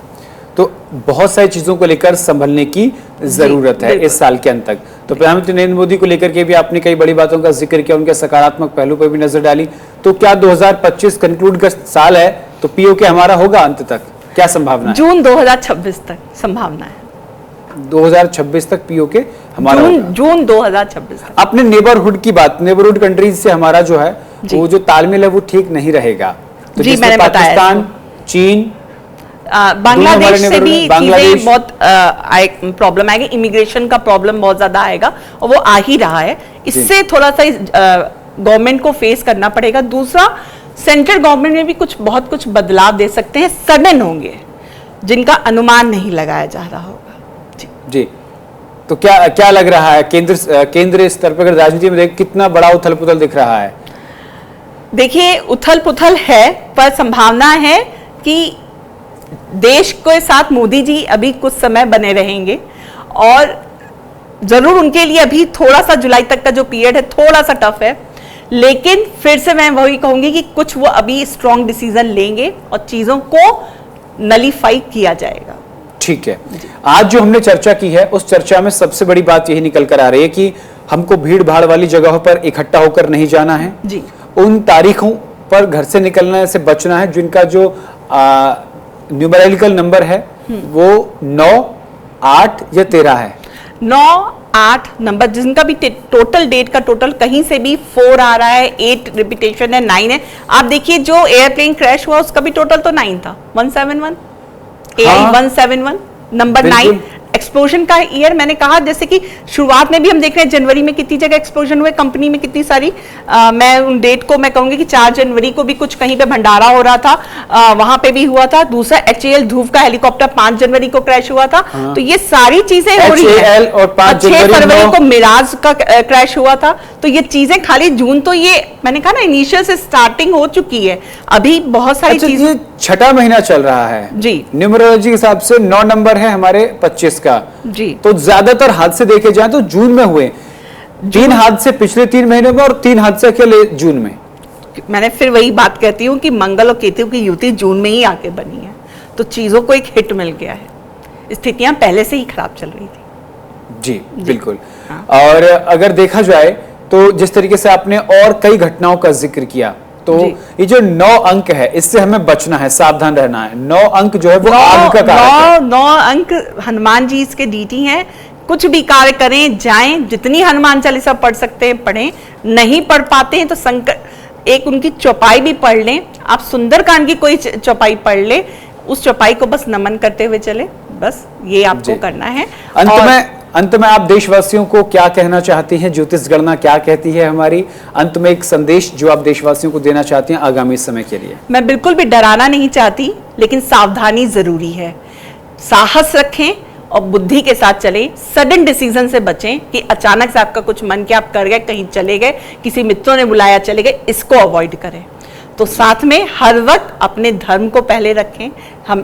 तो बहुत सारी चीजों को लेकर संभलने की जरूरत है इस साल के अंत तक। तो प्रधानमंत्री नरेंद्र मोदी को लेकर के भी आपने कई बड़ी बातों का जिक्र किया, उनके सकारात्मक पहलू पर भी नजर डाली। तो क्या 2025 कंक्लूड का साल है तो पीओके हमारा होगा अंत तक, क्या संभावना है? जून 2026 तक संभावना है। 2026 तक पीओके हमारा जून 2026 तक। अपने नेबरहुड की बात, नेबरहुड कंट्रीज से हमारा जो है वो जो तालमेल है वो ठीक नहीं रहेगा। तो जी, मैंने पाकिस्तान, चीन, बांग्लादेश से भी चीजें बहुत प्रॉब्लम आएगी। इमिग्रेशन का प्रॉब्लम बहुत ज्यादा आएगा और वो आ ही रहा है। इससे थोड़ा सा गवर्नमेंट को फेस करना पड़ेगा। दूसरा, सेंट्रल गवर्नमेंट में भी कुछ बहुत बदलाव दे सकते हैं, सडन होंगे, जिनका अनुमान नहीं लगाया जा रहा होगा। जी, तो क्या लग रहा है केंद्र स्तर पर राजनीति में कितना बड़ा उथल पुथल दिख रहा है? देखिए, उथल पुथल है, पर संभावना है कि देश के साथ मोदी जी अभी कुछ समय बने रहेंगे और जरूर उनके लिए अभी थोड़ा सा जुलाई तक का जो पीरियड है थोड़ा सा टफ है, लेकिन फिर से मैं वही कहूंगी कि कुछ वो अभी स्ट्रॉन्ग डिसीजन लेंगे और चीजों को नलीफाई किया जाएगा। ठीक है, आज जो हमने चर्चा की है उस चर्चा में सबसे बड़ी बात यही निकल कर आ रही है कि हमको भीड़ भाड़ वाली जगहों पर इकट्ठा होकर नहीं जाना है जी। उन तारीखों पर घर से निकलने से बचना है जिनका जो न्यूमेरिकल नंबर है वो 9, 8 या 13 है। 9, 8 नंबर जिनका भी टोटल डेट का टोटल कहीं से भी 4 आ रहा है, 8 रिपीटेशन है, 9 है। आप देखिए जो एयरप्लेन क्रैश हुआ उसका भी टोटल तो 9 था, 171 AI 171 नंबर 9 एक्सप्लोजन का ईयर। मैंने कहा जैसे कि शुरुआत में भी हम देख रहे हैं जनवरी में कितनी जगह एक्सप्लोजन हुए, कंपनी में कितनी सारी मैं उन डेट को मैं कहूंगी कि 4 जनवरी को भी कुछ कहीं पे भंडारा हो रहा था, वहां पे भी हुआ था। दूसरा HAL ध्रुव का हेलीकॉप्टर 5 जनवरी को क्रैश हुआ था। तो ये सारी चीजें हो रही है। और 6 फरवरी को मिराज का क्रैश हुआ था। तो ये चीजें खाली जून, तो ये मैंने कहा ना इनिशियल से स्टार्टिंग हो चुकी है, अभी बहुत सारी चीजें। छठा महीना चल रहा है जी, न्यूमरोलॉजी के हिसाब से 9 नंबर है हमारे 25 का जी। तो ज्यादातर हादसे देखे जाए तो जून में हुए, 3 हादसे पिछले 3 महीनों में और 3 हादसे अकेले जून में। मैंने फिर वही बात कहती हूँ कि मंगल और केतु की युति जून में ही आके बनी है, तो चीजों को एक हिट मिल गया है। स्थितियां पहले से ही खराब चल रही थी। जी बिल्कुल। और अगर देखा जाए तो जिस तरीके से आपने और कई घटनाओं का जिक्र किया, तो ये जो 9 अंक है इससे हमें बचना है, सावधान रहना है। 9 अंक जो है वो आग का कारक है। 9 अंक हनुमान जी इसके डीटी हैं। कुछ भी कार्य करें, जाएं, जितनी हनुमान चालीसा पढ़ सकते हैं पढ़ें, नहीं पढ़ पाते हैं तो संकट एक उनकी चौपाई भी पढ़ लें। आप सुंदरकांड की कोई चौपाई पढ़ ले, उस चौपाई को बस नमन करते हुए चले, बस ये आपको करना है। अंत में आप देशवासियों को क्या कहना चाहती हैं? ज्योतिष गणना क्या कहती है हमारी? अंत में एक संदेश जो आप देशवासियों को देना चाहती हैं आगामी समय के लिए। मैं बिल्कुल भी डराना नहीं चाहती, लेकिन सावधानी जरूरी है। साहस रखें और बुद्धि के साथ चलें। सडन डिसीजन से बचें कि अचानक से आपका कुछ मन के आप कर गए, कहीं चले गए, किसी मित्रों ने बुलाया चले गए, इसको अवॉइड करें। तो साथ में हर वक्त अपने धर्म को पहले रखें। हम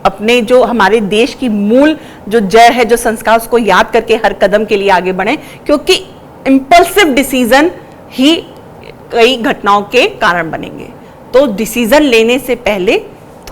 अपने जो हमारे देश की मूल जो जड़ है, जो संस्कार, उसको याद करके हर कदम के लिए आगे बढ़ें, क्योंकि इम्पल्सिव डिसीजन ही कई घटनाओं के कारण बनेंगे। तो डिसीजन लेने से पहले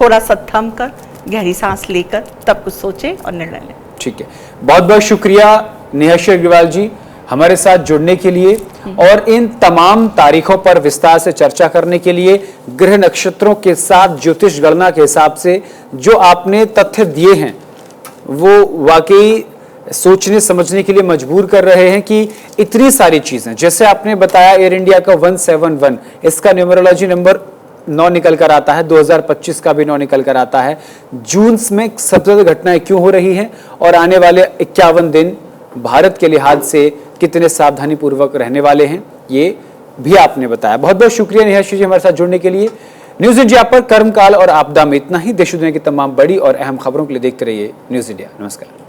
थोड़ा सा थम कर, गहरी सांस लेकर तब कुछ सोचें और निर्णय लें। ठीक है, बहुत बहुत शुक्रिया नेहाश्री अग्रवाल जी हमारे साथ जुड़ने के लिए और इन तमाम तारीखों पर विस्तार से चर्चा करने के लिए। ग्रह नक्षत्रों के साथ ज्योतिष गणना के हिसाब से जो आपने तथ्य दिए हैं वो वाकई सोचने समझने के लिए मजबूर कर रहे हैं कि इतनी सारी चीजें, जैसे आपने बताया एयर इंडिया का 171, इसका न्यूमरोलॉजी नंबर 9 निकल कर आता है, 2025 का भी 9 निकल कर आता है। जून में सबसे ज्यादा घटनाएं क्यों हो रही हैं और आने वाले 51 दिन भारत के लिहाज से कितने सावधानी पूर्वक रहने वाले हैं, ये भी आपने बताया। बहुत बहुत शुक्रिया निहाशी जी हमारे साथ जुड़ने के लिए। न्यूज इंडिया पर कर्मकाल और आपदा में इतना ही। देश दुनिया की तमाम बड़ी और अहम खबरों के लिए देखते रहिए न्यूज इंडिया। नमस्कार।